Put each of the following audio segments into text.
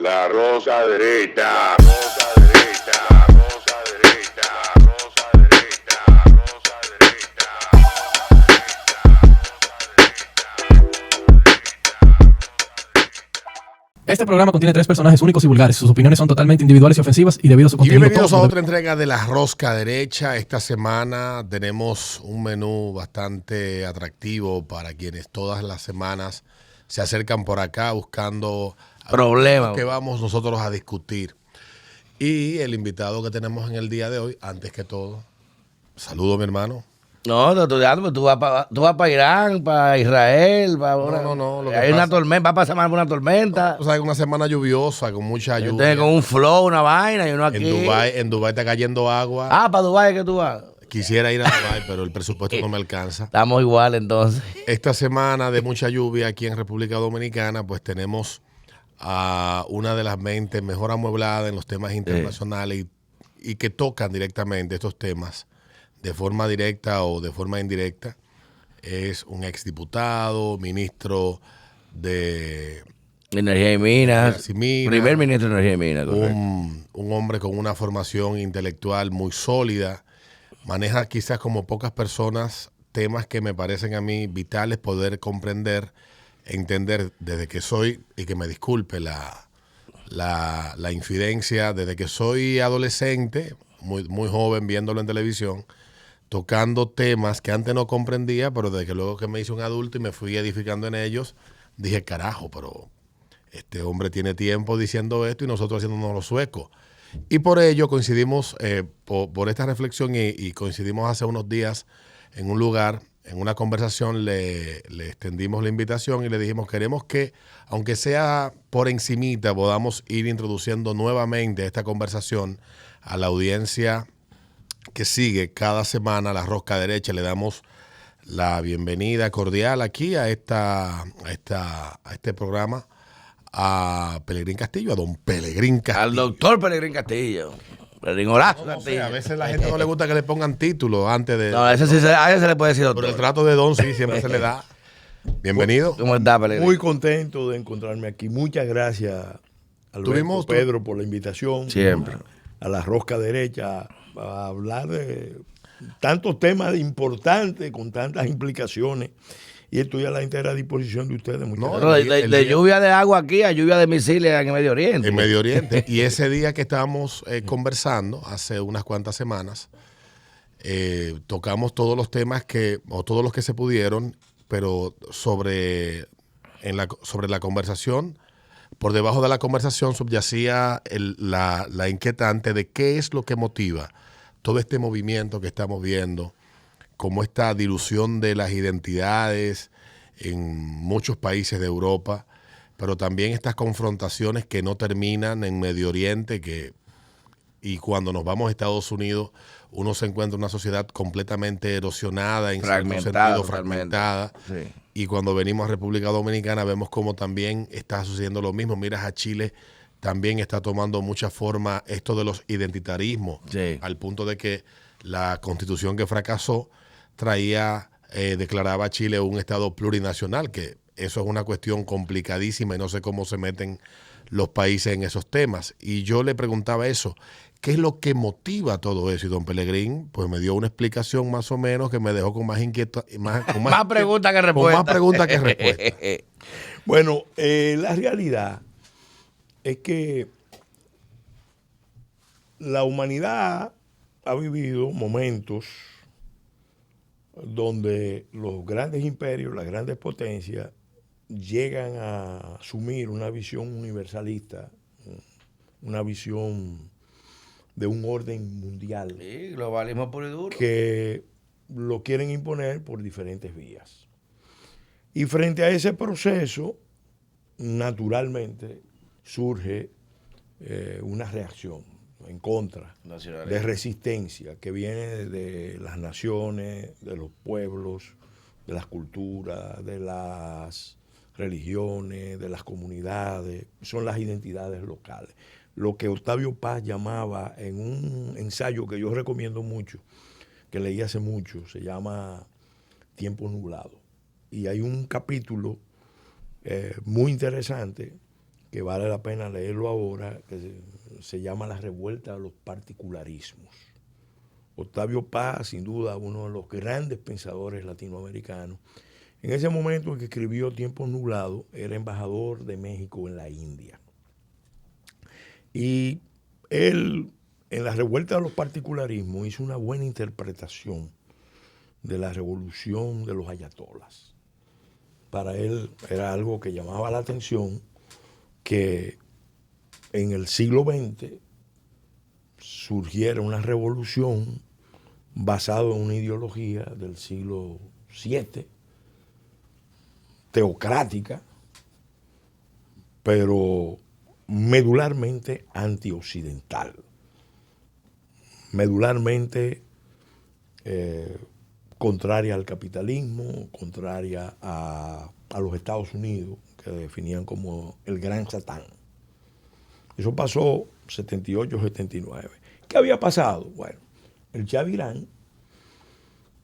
La rosa derecha. Rosa derecha. Rosa derecha. Rosa derecha. Rosa derecha. Este programa contiene 3 personajes únicos y vulgares. Sus opiniones son totalmente individuales y ofensivas y debido a su Y contenido... bienvenidos a otra entrega de La Rosca Derecha. Esta semana tenemos un menú bastante atractivo para quienes todas las semanas se acercan por acá buscando problemas que vamos nosotros a discutir. Y el invitado que tenemos en el día de hoy, antes que todo, saludo mi hermano. No, estoy estudiando, tú vas para Irán, para Israel, No, lo que hay una pasa- tormenta, va a pasar mal una tormenta. O sea, una semana lluviosa, con mucha Yo lluvia. tengo un flow, una vaina, y uno aquí. En Dubái está cayendo agua. Para Dubái que tú vas. Quisiera ir a Dubái, pero el presupuesto no me alcanza. Estamos igual entonces. Esta semana de mucha lluvia aquí en República Dominicana, pues tenemos a una de las mentes mejor amuebladas en los temas internacionales y que tocan directamente estos temas de forma directa o de forma indirecta. Es un exdiputado, ministro de Energía y Minas. Energía y Minas. Primer ministro de Energía y Minas, correcto. un hombre con una formación intelectual muy sólida. Maneja quizás como pocas personas temas que me parecen a mí vitales poder comprender, entender desde que soy, y que me disculpe la infidencia, desde que soy adolescente, muy joven viéndolo en televisión, tocando temas que antes no comprendía, pero desde que luego que me hice un adulto y me fui edificando en ellos, dije, carajo, pero este hombre tiene tiempo diciendo esto y nosotros haciéndonos los suecos. Y por ello coincidimos, por esta reflexión y coincidimos hace unos días en un lugar, en una conversación, le extendimos la invitación y le dijimos, queremos que, aunque sea por encimita, podamos ir introduciendo nuevamente esta conversación a la audiencia que sigue cada semana La Rosca Derecha. Le damos la bienvenida cordial aquí a este programa a Pelegrín Castillo, a don Pelegrín Castillo. Al doctor Pelegrín Castillo. Pelegrín Horacio No sé, Castillo. a veces la gente no le gusta que le pongan título antes de... No, a ese se le puede decir Por doctor. el trato de don, sí, siempre se le da. Bienvenido. ¿Cómo está, Pelegrín? Muy contento de encontrarme aquí. Muchas gracias, Tuvimos- Pedro, por la invitación. Siempre. A La Rosca Derecha, a hablar de tantos temas importantes, con tantas implicaciones. Y estoy a la entera disposición de ustedes. Muchas No, gracias. No, de el día- lluvia de agua aquí a lluvia de misiles en el Medio Oriente. En Medio Oriente. Y ese día que estábamos conversando, hace unas cuantas semanas, tocamos todos los temas o todos los que se pudieron, pero sobre la conversación, por debajo de la conversación subyacía la inquietante de qué es lo que motiva todo este movimiento que estamos viendo, como esta dilución de las identidades en muchos países de Europa, pero también estas confrontaciones que no terminan en Medio Oriente, y cuando nos vamos a Estados Unidos, uno se encuentra en una sociedad completamente erosionada, en cierto sentido fragmentada. Sí. Y cuando venimos a República Dominicana vemos como también está sucediendo lo mismo. Miras a Chile, también está tomando mucha forma esto de los identitarismos, Sí. al punto de que la constitución que fracasó declaraba a Chile un estado plurinacional, que eso es una cuestión complicadísima y no sé cómo se meten los países en esos temas. Y yo le preguntaba eso, ¿qué es lo que motiva todo eso? Y don Pelegrín pues me dio una explicación más o menos que me dejó con más inquietud, Más preguntas que respuestas. Con más preguntas que respuestas. Bueno, la realidad es que la humanidad ha vivido momentos donde los grandes imperios, las grandes potencias, llegan a asumir una visión universalista, una visión de un orden mundial Sí, globalismo puro y duro. que lo quieren imponer por diferentes vías. Y frente a ese proceso, naturalmente surge una reacción en contra, de resistencia, que viene de las naciones, de los pueblos, de las culturas, de las religiones, de las comunidades, son las identidades locales. Lo que Octavio Paz llamaba en un ensayo que yo recomiendo mucho, que leí hace mucho, se llama Tiempo Nublado. Y hay un capítulo muy interesante que vale la pena leerlo ahora, que se llama La revuelta de los particularismos. Octavio Paz, sin duda, uno de los grandes pensadores latinoamericanos. En ese momento en que escribió Tiempos Nublados, era embajador de México en la India. Y él, en La revuelta de los particularismos, hizo una buena interpretación de la revolución de los ayatolas. Para él era algo que llamaba la atención, que en el siglo XX surgiera una revolución basada en una ideología del siglo VII, teocrática, pero medularmente antioccidental, medularmente contraria al capitalismo, contraria a los Estados Unidos, que definían como el gran Satán. Eso pasó 78, 79. ¿Qué había pasado? Bueno, el Shah de Irán,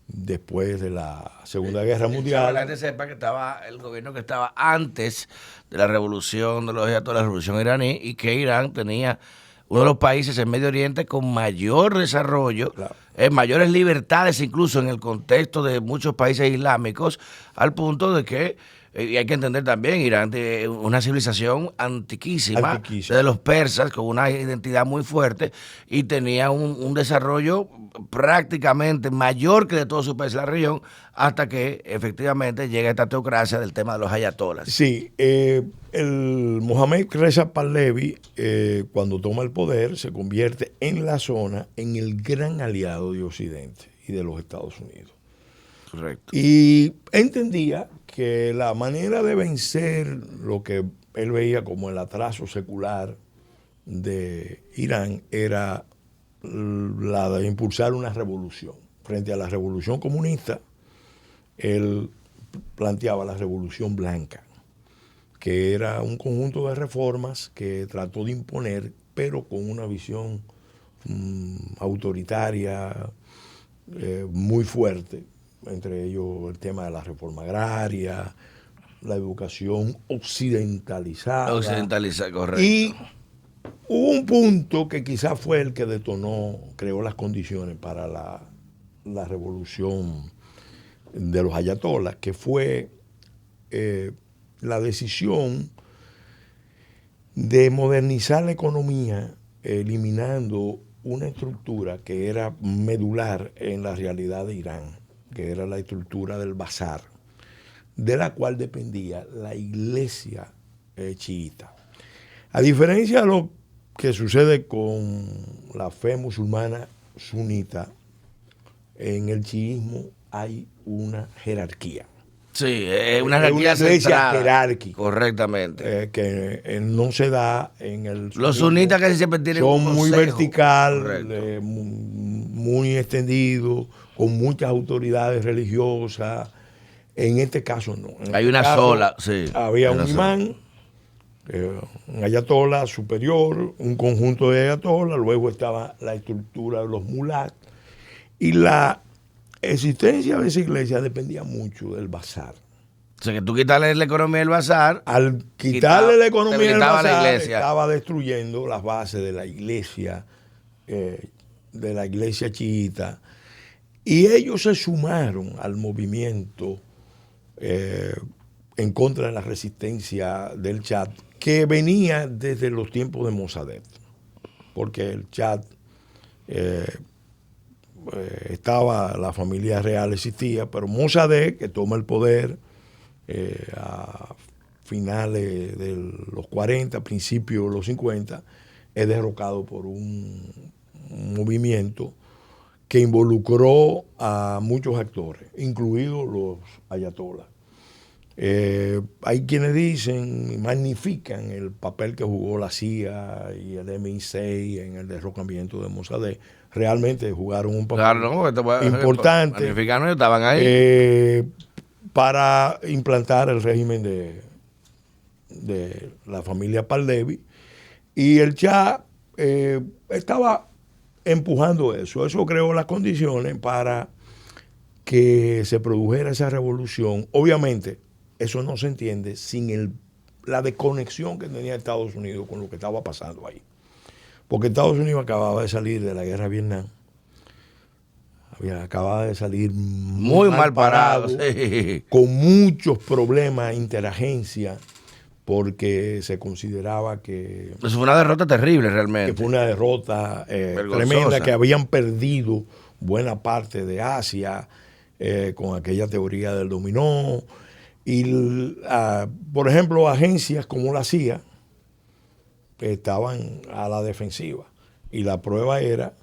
después de la Segunda Guerra Mundial. La gente sepa que estaba el gobierno que estaba antes de la revolución de los ayatolás, la revolución iraní, y que Irán tenía uno de los países en Medio Oriente con mayor desarrollo, claro, mayores libertades incluso en el contexto de muchos países islámicos, al punto de que, y hay que entender también, Irán es una civilización antiquísima, de los persas, con una identidad muy fuerte, y tenía un desarrollo prácticamente mayor que de todos sus países de la región, hasta que efectivamente llega esta teocracia del tema de los ayatolas. Sí, el Mohammad Reza Pahlavi, cuando toma el poder, se convierte en la zona en el gran aliado de Occidente y de los Estados Unidos. Correcto. Y entendía que la manera de vencer lo que él veía como el atraso secular de Irán era la de impulsar una revolución. Frente a la revolución comunista, él planteaba la revolución blanca, que era un conjunto de reformas que trató de imponer, pero con una visión autoritaria muy fuerte, entre ellos el tema de la reforma agraria, la educación occidentalizada. Occidentalizada, correcto. Y hubo un punto que quizás fue el que detonó, creó las condiciones para la revolución de los ayatolas, que fue la decisión de modernizar la economía, eliminando una estructura que era medular en la realidad de Irán, que era la estructura del bazar, de la cual dependía la iglesia chiita. A diferencia de lo que sucede con la fe musulmana sunita, en el chiismo hay una jerarquía. Sí, es una jerarquía centrada, jerárquica. Correctamente. Que no se da en el... Los sunitas casi siempre tienen son un consejo muy vertical, muy extendidos, con muchas autoridades religiosas. En este caso no. Hay una sola, sí. Había un imán, un ayatolá superior, un conjunto de ayatolás, luego estaba la estructura de los mulats, y la existencia de esa iglesia dependía mucho del bazar. O sea, que tú quitarle la economía del bazar. Al quitarle la economía del bazar, la iglesia. Estaba destruyendo las bases de la iglesia chiita. Y ellos se sumaron al movimiento en contra de la resistencia del Shah, que venía desde los tiempos de Mossadegh, porque el Shah estaba, la familia real existía, pero Mossadegh, que toma el poder a finales de los 40, principios de los 50, es derrocado por un movimiento que involucró a muchos actores, incluidos los ayatolás. Hay quienes dicen, magnifican el papel que jugó la CIA y el MI6 en el derrocamiento de Mossadegh. Realmente jugaron un papel importante. Magnificaron, estaban ahí. Para implantar el régimen de la familia Pahlavi. Y el Shah estaba empujando eso. Eso creó las condiciones para que se produjera esa revolución. Obviamente, eso no se entiende sin la desconexión que tenía Estados Unidos con lo que estaba pasando ahí. Porque Estados Unidos acababa de salir de la guerra de Vietnam. Acababa de salir muy mal parado, sí, con muchos problemas interagencia, porque se consideraba que... Eso fue una derrota terrible realmente. Que fue una derrota tremenda, que habían perdido buena parte de Asia con aquella teoría del dominó. Y, por ejemplo, agencias como la CIA estaban a la defensiva. Y la prueba era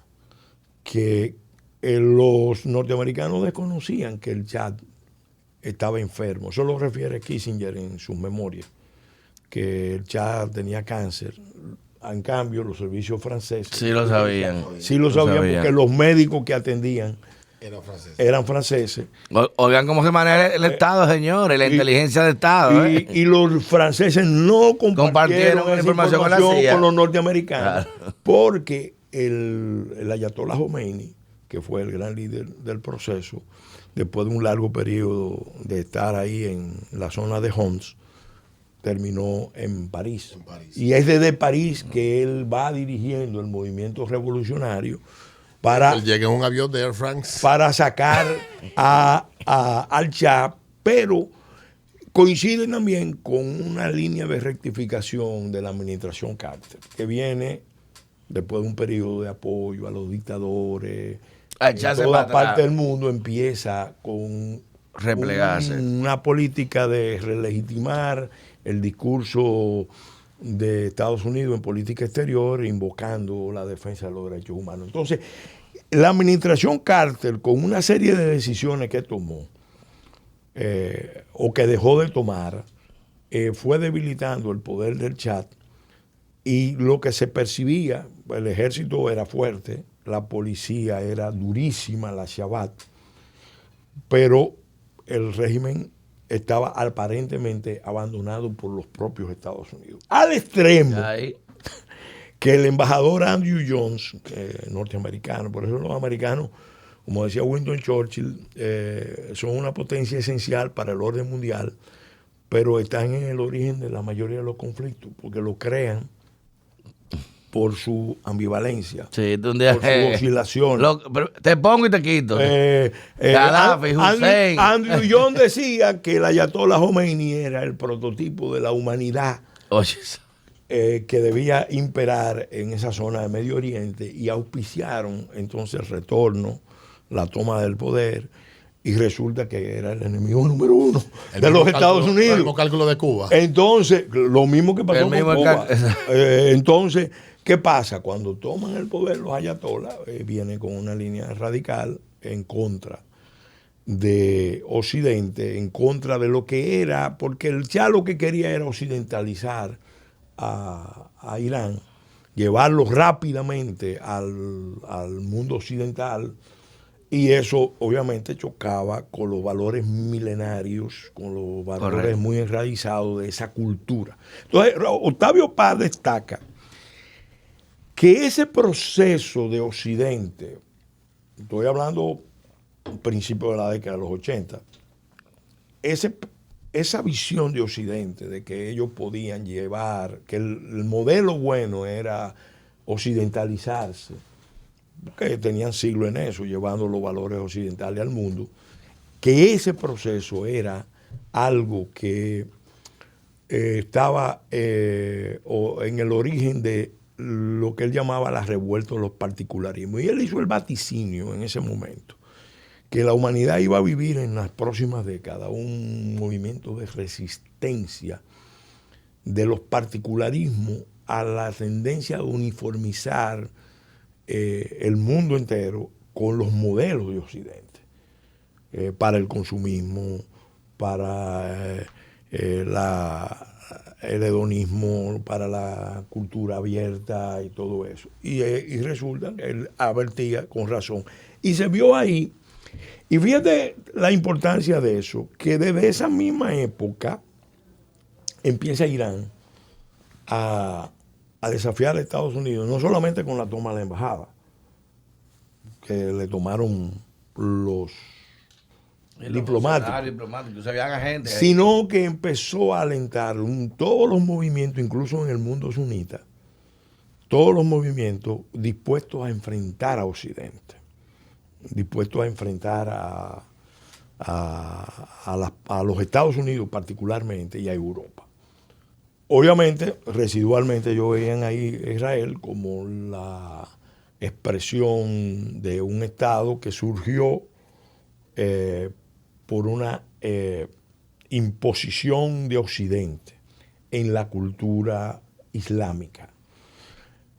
que los norteamericanos desconocían que el Chad estaba enfermo. Eso lo refiere Kissinger en sus memorias, que el Chad tenía cáncer. En cambio, los servicios franceses... Sí lo sabían. Sí lo sabían porque los médicos que atendían eran franceses. Oigan cómo se maneja el Estado, señores, la inteligencia del Estado. Y los franceses no compartieron esa información con los norteamericanos, claro, porque el ayatollah Khomeini, que fue el gran líder del proceso, después de un largo periodo de estar ahí en la zona de Homs, terminó en París. Y es desde París que él va dirigiendo el movimiento revolucionario para... Él llega en un avión de Air France. Para sacar al Chad, pero coincide también con una línea de rectificación de la administración Carter, que viene después de un periodo de apoyo a los dictadores. En toda parte del mundo empieza con replegarse, una política de relegitimar el discurso de Estados Unidos en política exterior, invocando la defensa de los derechos humanos. Entonces, la administración Carter, con una serie de decisiones que tomó o que dejó de tomar, fue debilitando el poder del Chad, y lo que se percibía, el ejército era fuerte, la policía era durísima, la Shabbat, pero el régimen estaba aparentemente abandonado por los propios Estados Unidos. Al extremo que el embajador Andrew Jones, norteamericano, por eso los americanos, como decía Winston Churchill, son una potencia esencial para el orden mundial, pero están en el origen de la mayoría de los conflictos, porque lo crean por su ambivalencia, sí, por su oscilación. Te pongo y te quito. Gaddafi, Hussein. Andrew Jones decía que el ayatollah Khomeini era el prototipo de la humanidad que debía imperar en esa zona de Medio Oriente, y auspiciaron entonces el retorno, la toma del poder, y resulta que era el enemigo número uno de los Estados Unidos. El mismo cálculo de Cuba. Entonces, lo mismo que pasó con Cuba. Entonces, ¿qué pasa? Cuando toman el poder los ayatolás, vienen con una línea radical en contra de Occidente, en contra de lo que era, porque el Shah lo que quería era occidentalizar a Irán, llevarlo rápidamente al mundo occidental, y eso obviamente chocaba con los valores milenarios, con los valores muy enraizados de esa cultura. Entonces, Octavio Paz destaca que ese proceso de Occidente, estoy hablando principio de la década de los 80, esa visión de Occidente, de que ellos podían llevar, que el modelo bueno era occidentalizarse, que tenían siglos en eso, llevando los valores occidentales al mundo, que ese proceso era algo que estaba en el origen de lo que él llamaba la revuelta de los particularismos. Y él hizo el vaticinio en ese momento, que la humanidad iba a vivir en las próximas décadas un movimiento de resistencia de los particularismos a la tendencia de uniformizar el mundo entero con los modelos de Occidente, para el consumismo, para el hedonismo, para la cultura abierta y todo eso. Y resulta que él advertía con razón. Y se vio ahí, y fíjate la importancia de eso, que desde esa misma época empieza Irán a desafiar a Estados Unidos, no solamente con la toma de la embajada, que le tomaron los diplomático, se habían agentes. sino que empezó a alentar todos los movimientos, incluso en el mundo sunita, todos los movimientos dispuestos a enfrentar a Occidente, dispuestos a enfrentar a los Estados Unidos particularmente y a Europa. Obviamente, residualmente ellos veían ahí a Israel como la expresión de un Estado que surgió por una imposición de Occidente en la cultura islámica.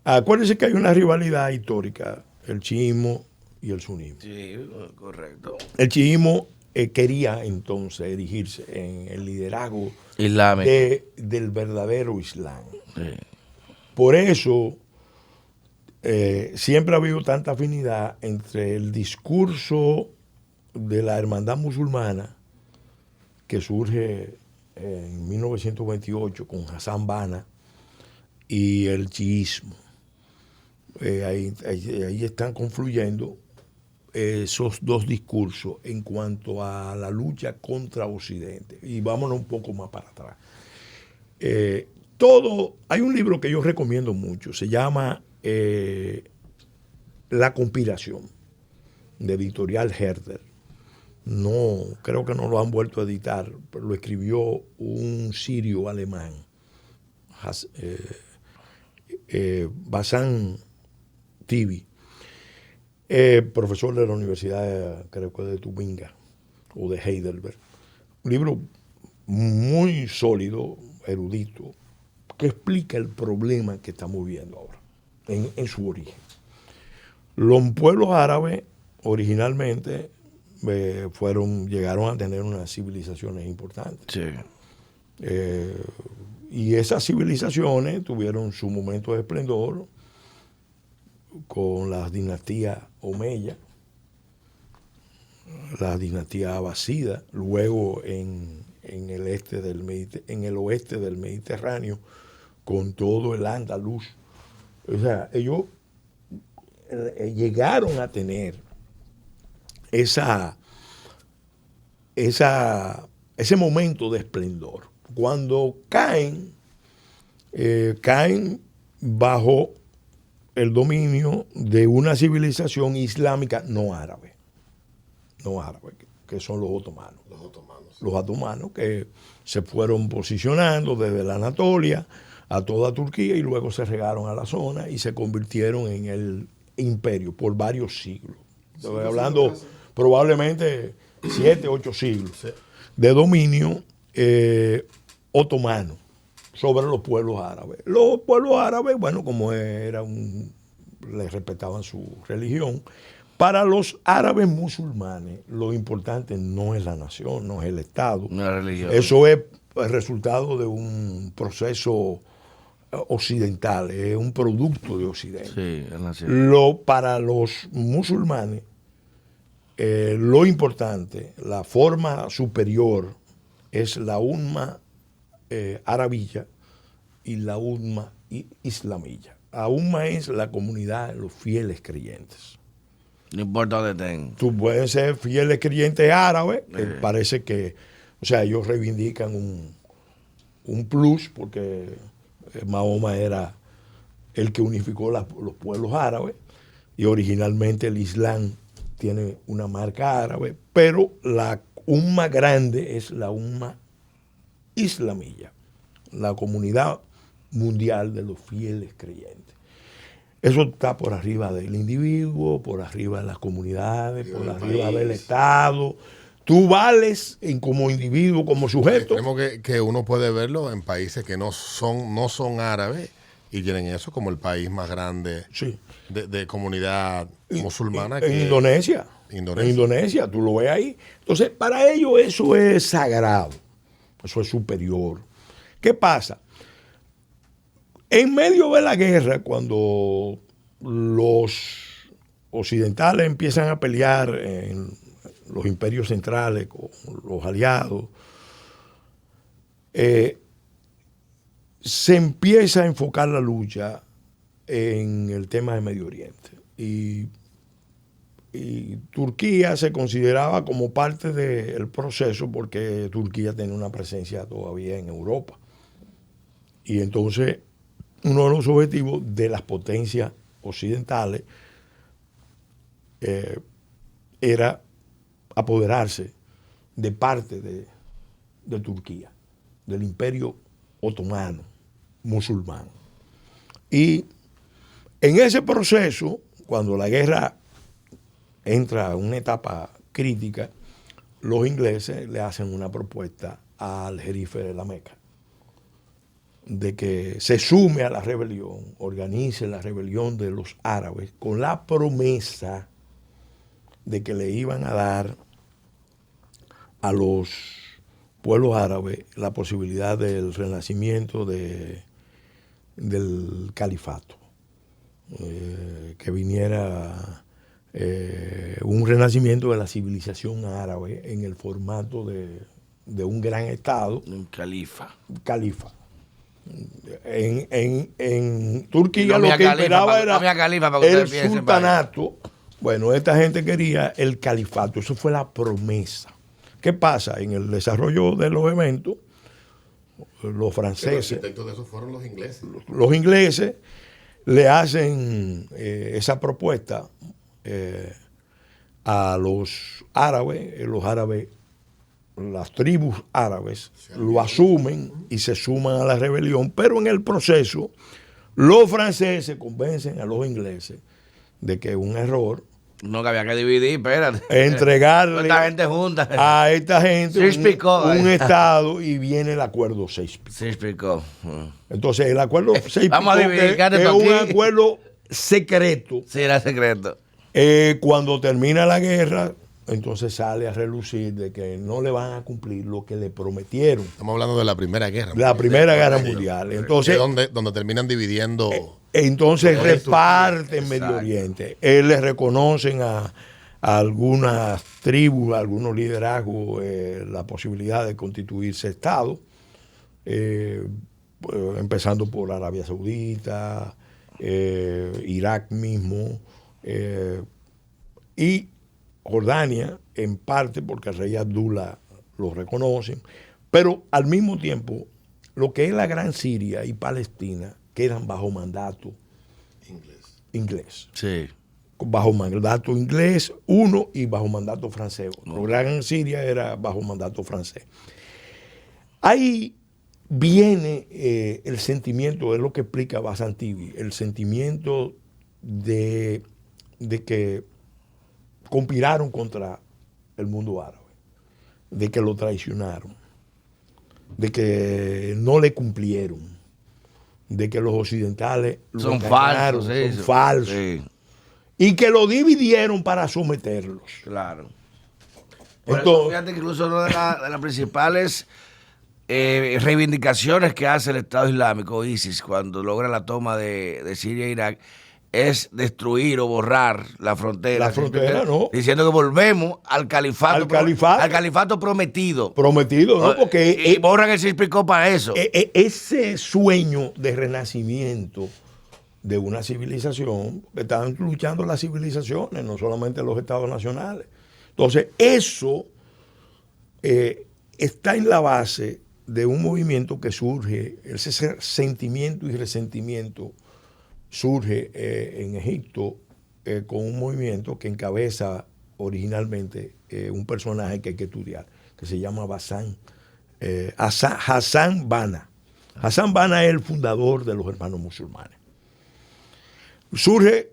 Acuérdense que hay una rivalidad histórica, el chiismo y el sunismo. Sí, correcto. El chiismo quería entonces erigirse en el liderazgo Islámico. del verdadero Islam. Sí. Por eso siempre ha habido tanta afinidad entre el discurso de la hermandad musulmana que surge en 1928 con Hassan Banna y el chiismo. Ahí están confluyendo esos dos discursos en cuanto a la lucha contra Occidente. Y vámonos un poco más para atrás. Hay un libro que yo recomiendo mucho, se llama La conspiración, de Editorial Herder. No, creo que no lo han vuelto a editar, pero lo escribió un sirio alemán, Bassam Tibi, profesor de la Universidad, creo que de Tubinga o de Heidelberg. Un libro muy sólido, erudito, que explica el problema que estamos viendo ahora, en su origen. Los pueblos árabes originalmente llegaron a tener unas civilizaciones importantes. Sí. Y esas civilizaciones tuvieron su momento de esplendor con las dinastías Omeya, la dinastía Abasida, luego en el oeste del Mediterráneo, con todo el Andaluz. O sea, ellos llegaron a tener ese momento de esplendor. Cuando caen bajo el dominio de una civilización islámica no árabe, que son los otomanos. Los otomanos que se fueron posicionando desde la Anatolia a toda Turquía y luego se regaron a la zona y se convirtieron en el imperio por varios siglos. Estoy hablando probablemente 7, 8 siglos de dominio otomano sobre los pueblos árabes. Los pueblos árabes, bueno, como les respetaban su religión, para los árabes musulmanes lo importante no es la nación, no es el Estado. No es la religión. Eso es el resultado de un proceso occidental, es un producto de Occidente. Sí, es nación. Para los musulmanes, lo importante, la forma superior es la umma arabilla y la umma islamilla. La umma es la comunidad de los fieles creyentes. No importa dónde estén. Tú puedes ser fieles creyentes árabes, que parece que, o sea, ellos reivindican un plus, porque Mahoma era el que unificó los pueblos árabes, y originalmente el Islam tiene una marca árabe, pero la umma grande es la umma islamilla, la comunidad mundial de los fieles creyentes. Eso está por arriba del individuo, por arriba de las comunidades, por arriba del Estado. Tú vales como individuo, como sujeto. Creemos que uno puede verlo en países que no son árabes y tienen eso como el país más grande de comunidad musulmana. En Indonesia. En Indonesia, tú lo ves ahí. Entonces, para ellos eso es sagrado, eso es superior. ¿Qué pasa? En medio de la guerra, cuando los occidentales empiezan a pelear en los imperios centrales con los aliados, se empieza a enfocar la lucha en el tema de Medio Oriente. Y y Turquía se consideraba como parte del proceso porque Turquía tenía una presencia todavía en Europa. Y entonces uno de los objetivos de las potencias occidentales era apoderarse de parte de Turquía, del imperio otomano, musulmán. Y en ese proceso, cuando la guerra entra a una etapa crítica, los ingleses le hacen una propuesta al jerife de la Meca de que se sume a la rebelión, organice la rebelión de los árabes con la promesa de que le iban a dar a los pueblos árabes la posibilidad del renacimiento del califato, que viniera un renacimiento de la civilización árabe en el formato de un gran estado. Un califa. En Turquía lo que imperaba era el sultanato. Bueno, esta gente quería el califato, eso fue la promesa. ¿Qué pasa? En el desarrollo de los eventos, los franceses... Los arquitectos de eso fueron los ingleses. Los ingleses le hacen esa propuesta a los árabes, las tribus árabes lo asumen y se suman a la rebelión, pero en el proceso los franceses convencen a los ingleses de que es un error. No, que había que dividir, espérate. Entregarle esta gente junta. a esta gente un estado y viene el acuerdo Sykes-Picot. Sykes-Picot. Entonces el acuerdo Sykes-Picot Vamos a dividir, es un acuerdo secreto. Sí, era secreto. Cuando termina la guerra, entonces sale a relucir de que no le van a cumplir lo que le prometieron. Estamos hablando de la Primera Guerra. La Primera Guerra Mundial. Entonces, donde terminan dividiendo. Entonces reparten Medio Oriente. Les reconocen a algunas tribus, a algunos liderazgos, la posibilidad de constituirse Estado, empezando por Arabia Saudita, Irak mismo, y Jordania, en parte porque el rey Abdullah lo reconocen, pero al mismo tiempo, lo que es la Gran Siria y Palestina quedan bajo mandato inglés. Sí. Bajo mandato inglés, uno, y bajo mandato francés. La Gran Siria era bajo mandato francés. Ahí viene el sentimiento, es lo que explica Basantivi, el sentimiento de que conspiraron contra el mundo árabe, de que lo traicionaron, de que no le cumplieron, de que los occidentales son falsos, son falsos, sí. Y que lo dividieron para someterlos. Claro. Entonces, fíjate que incluso una de las principales reivindicaciones que hace el Estado Islámico, ISIS, cuando logra la toma de Siria e Irak, es destruir o borrar la frontera. La frontera, ¿no? Diciendo que volvemos al califato. Al califato prometido. Prometido, ¿no? Porque y borran el Sykes-Picot para eso. Ese sueño de renacimiento de una civilización, que estaban luchando las civilizaciones, no solamente los estados nacionales. Entonces, eso está en la base de un movimiento que surge, ese sentimiento y resentimiento surge en Egipto con un movimiento que encabeza originalmente un personaje que hay que estudiar, que se llama Hassan Banna. Hassan Banna es el fundador de los Hermanos Musulmanes. Surge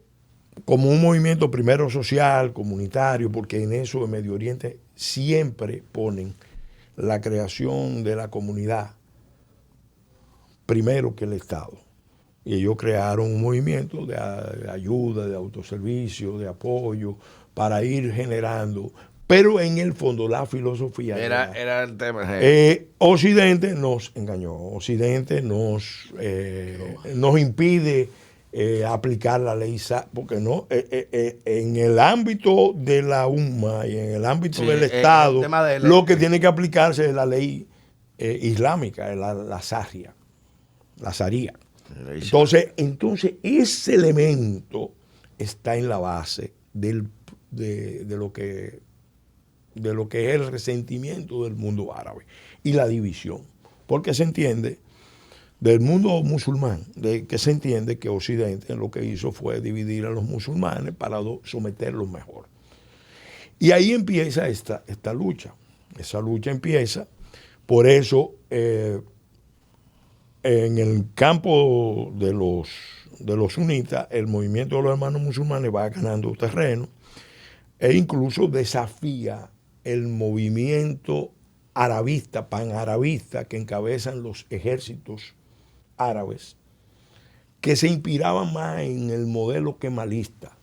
como un movimiento primero social, comunitario, porque en eso en Medio Oriente siempre ponen la creación de la comunidad primero que el Estado. Y ellos crearon un movimiento de ayuda, de autoservicio, de apoyo, para ir generando. Pero en el fondo la filosofía era el tema. Occidente nos engañó, Occidente nos impide aplicar la ley, porque no en el ámbito de la UMA y en el ámbito del Estado, lo que tiene que aplicarse es la ley islámica, la Sharia, la Sharia. Entonces ese elemento está en la base del de lo que es el resentimiento del mundo árabe y la división. Porque se entiende, del mundo musulmán, que se entiende que Occidente lo que hizo fue dividir a los musulmanes para someterlos mejor. Y ahí empieza esta lucha. Esa lucha empieza, por eso en el campo de los sunitas, el movimiento de los hermanos musulmanes va ganando terreno e incluso desafía el movimiento arabista, panarabista, que encabezan los ejércitos árabes, que se inspiraban más en el modelo kemalista,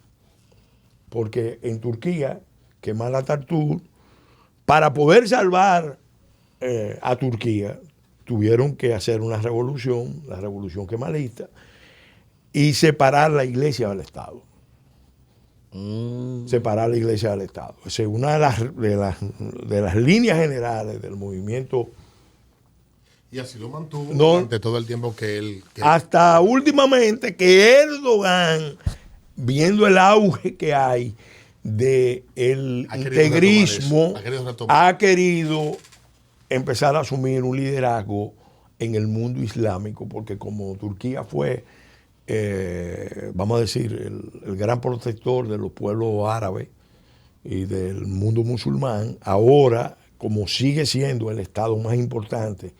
porque en Turquía, Kemal Atatürk, para poder salvar a Turquía, tuvieron que hacer una revolución, la revolución kemalista, y separar la iglesia del Estado. Separar la iglesia del Estado. Esa es una de las líneas generales del movimiento. Y así lo mantuvo durante todo el tiempo hasta últimamente que Erdogan, viendo el auge que hay del integrismo, ha querido empezar a asumir un liderazgo en el mundo islámico, porque como Turquía fue, vamos a decir, el gran protector de los pueblos árabes y del mundo musulmán, ahora, como sigue siendo el estado más importante,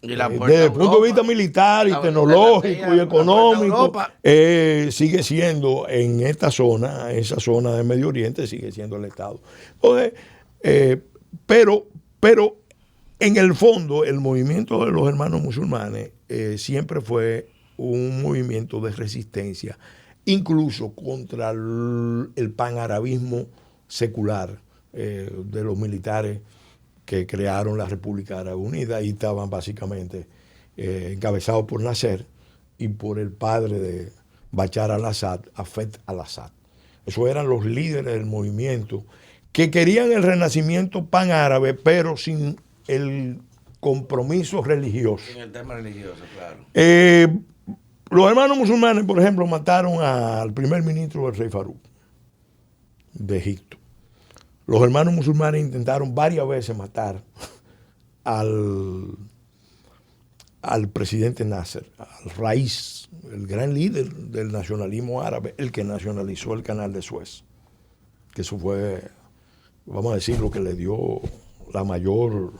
desde el punto de vista militar y tecnológico y económico, sigue siendo en esta zona, esa zona de Medio Oriente, sigue siendo el Estado. Entonces, pero en el fondo, el movimiento de los hermanos musulmanes siempre fue un movimiento de resistencia, incluso contra el panarabismo secular de los militares que crearon la República Árabe Unida, y estaban básicamente encabezados por Nasser y por el padre de Bashar al-Assad, Hafez al-Assad. Esos eran los líderes del movimiento que querían el renacimiento panárabe, pero sin el compromiso religioso. En el tema religioso, claro. Los hermanos musulmanes, por ejemplo, mataron al primer ministro del rey Farouk de Egipto. Los hermanos musulmanes intentaron varias veces matar al presidente Nasser, al raíz, el gran líder del nacionalismo árabe, el que nacionalizó el canal de Suez. Que eso fue, vamos a decir, lo que le dio la mayor...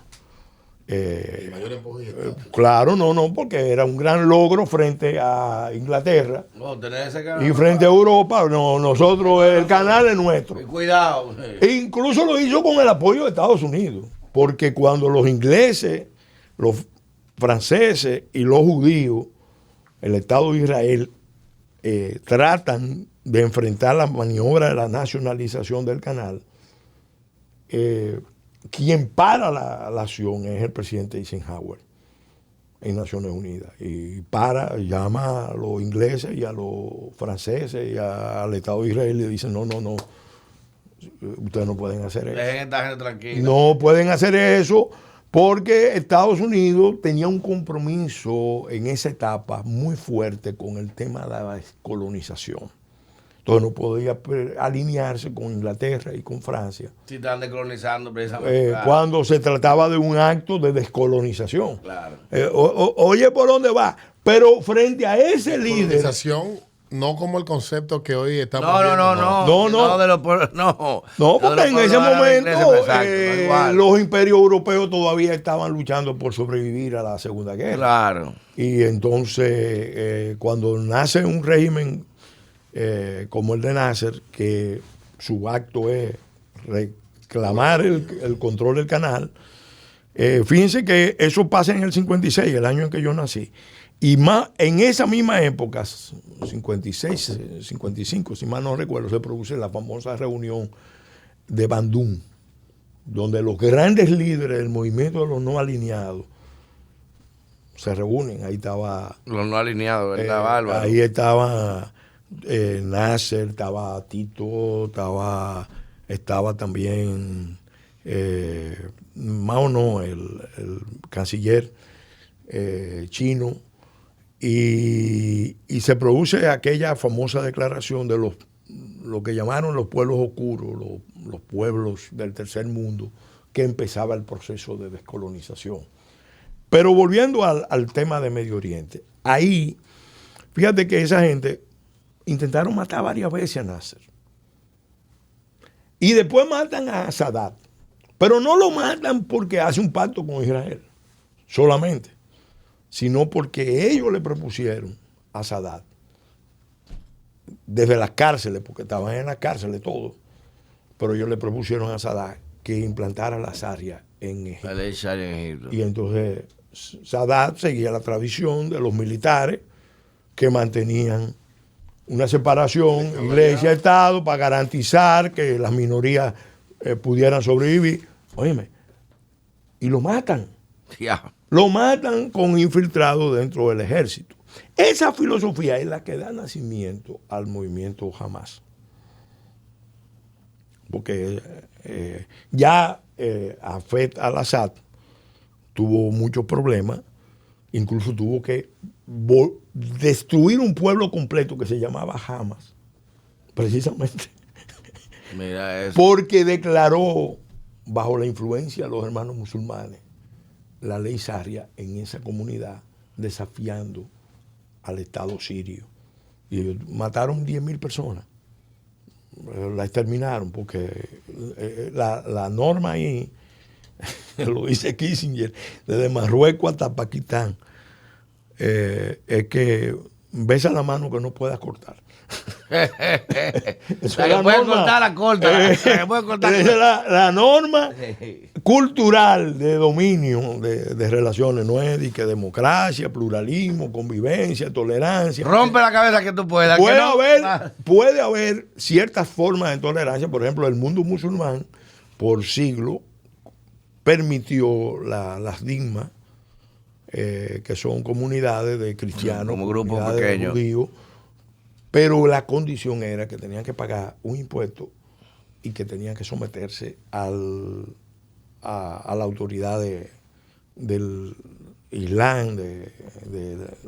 el mayor empuje. Claro, no, porque era un gran logro frente a Inglaterra y frente a Europa. No, nosotros, el canal es nuestro. Cuidado. E incluso lo hizo con el apoyo de Estados Unidos, porque cuando los ingleses, los franceses y los judíos, el Estado de Israel, tratan de enfrentar la maniobra de la nacionalización del canal, quien para la acción es el presidente Eisenhower en Naciones Unidas. Y llama a los ingleses y a los franceses y al Estado de Israel y le dicen, no, ustedes no pueden hacer eso. Dejen esta gente tranquila. No pueden hacer eso porque Estados Unidos tenía un compromiso en esa etapa muy fuerte con el tema de la descolonización. Entonces no podía alinearse con Inglaterra y con Francia. Si están descolonizando precisamente. Claro. Cuando se trataba de un acto de descolonización. Claro. Oye, ¿por dónde va? Pero frente a ese líder... Descolonización, no como el concepto que hoy estamos No, porque en ese momento los imperios europeos todavía estaban luchando por sobrevivir a la Segunda Guerra. Claro. Y entonces, cuando nace un régimen como el de Nasser, que su acto es reclamar el control del canal, fíjense que eso pasa en el 56, el año en que yo nací. Y más en esa misma época, 56, 55, si mal no recuerdo, se produce la famosa reunión de Bandung, donde los grandes líderes del movimiento de los no alineados se reúnen. Ahí estaba... Los no alineados, ¿verdad, Bárbaro? Ahí estaba Nasser, estaba Tito, estaba también Mao, no, el canciller chino. Y se produce aquella famosa declaración de lo que llamaron los pueblos oscuros, los pueblos del tercer mundo, que empezaba el proceso de descolonización. Pero volviendo al tema de Medio Oriente, ahí, fíjate que esa gente intentaron matar varias veces a Nasser. Y después matan a Sadat. Pero no lo matan porque hace un pacto con Israel, solamente, sino porque ellos le propusieron a Sadat, desde las cárceles, porque estaban en las cárceles todos, pero ellos le propusieron a Sadat que implantara la Sharia en Egipto. La ley Sharia en Egipto. Y entonces Sadat seguía la tradición de los militares que mantenían una separación, iglesia-estado, para garantizar que las minorías pudieran sobrevivir. Óyeme, y lo matan. Ya. Lo matan con infiltrados dentro del ejército. Esa filosofía es la que da nacimiento al movimiento Hamas. Porque ya Hafez al-Assad tuvo muchos problemas, incluso tuvo que destruir un pueblo completo que se llamaba Hamas, precisamente. Mira eso. Porque declaró, bajo la influencia de los hermanos musulmanes, la ley Sharia en esa comunidad, desafiando al Estado sirio. Y ellos mataron 10.000 personas. La exterminaron porque la norma ahí, lo dice Kissinger, desde Marruecos hasta Pakistán, es que besa la mano que no puedas cortar. Eso La que puede cortar, la corta. La norma cultural de dominio de relaciones, no es de que democracia, pluralismo, convivencia, tolerancia. Rompe la cabeza que tú puedas. Puede haber ciertas formas de tolerancia. Por ejemplo, el mundo musulmán por siglos permitió las digmas, que son comunidades de cristianos, como grupos comunidades de pequeños, judíos, pero la condición era que tenían que pagar un impuesto y que tenían que someterse a la autoridad del Islam, de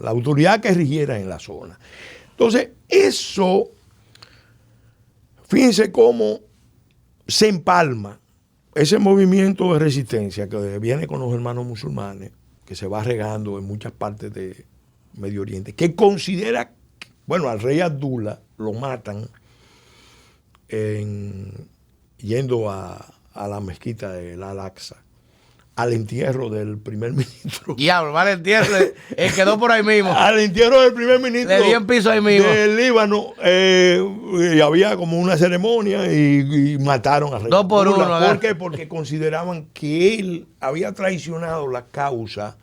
la autoridad que rigiera en la zona. Entonces, eso, fíjense cómo se empalma ese movimiento de resistencia que viene con los hermanos musulmanes, que se va regando en muchas partes de Medio Oriente, que considera, bueno, al rey Abdullah lo matan yendo a la mezquita del Al-Aqsa, al entierro del primer ministro. Diablo, vale, entierro. Quedó por ahí mismo. Al entierro del primer ministro. Le dio en piso ahí mismo. Del Líbano. Y había como una ceremonia y mataron al rey. 2 por 1. ¿Por qué? Porque consideraban que él había traicionado la causa.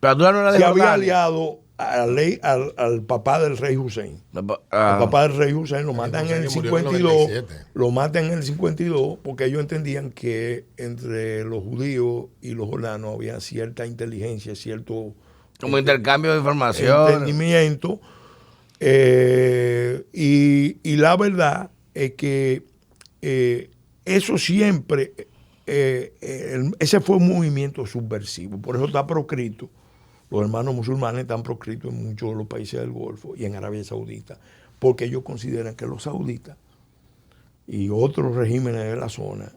Pero tú no era de que había Jordania. aliado al papá del rey Hussein. El papá del rey Hussein lo matan en el Hussein murió en el 52. 97. Lo matan en el 52 porque ellos entendían que entre los judíos y los jordanos había cierta inteligencia, cierto Como intercambio de información. entendimiento. Y la verdad es que eso siempre, ese fue un movimiento subversivo. Por eso está proscrito. Los hermanos musulmanes están proscritos en muchos de los países del Golfo y en Arabia Saudita, porque ellos consideran que los sauditas y otros regímenes de la zona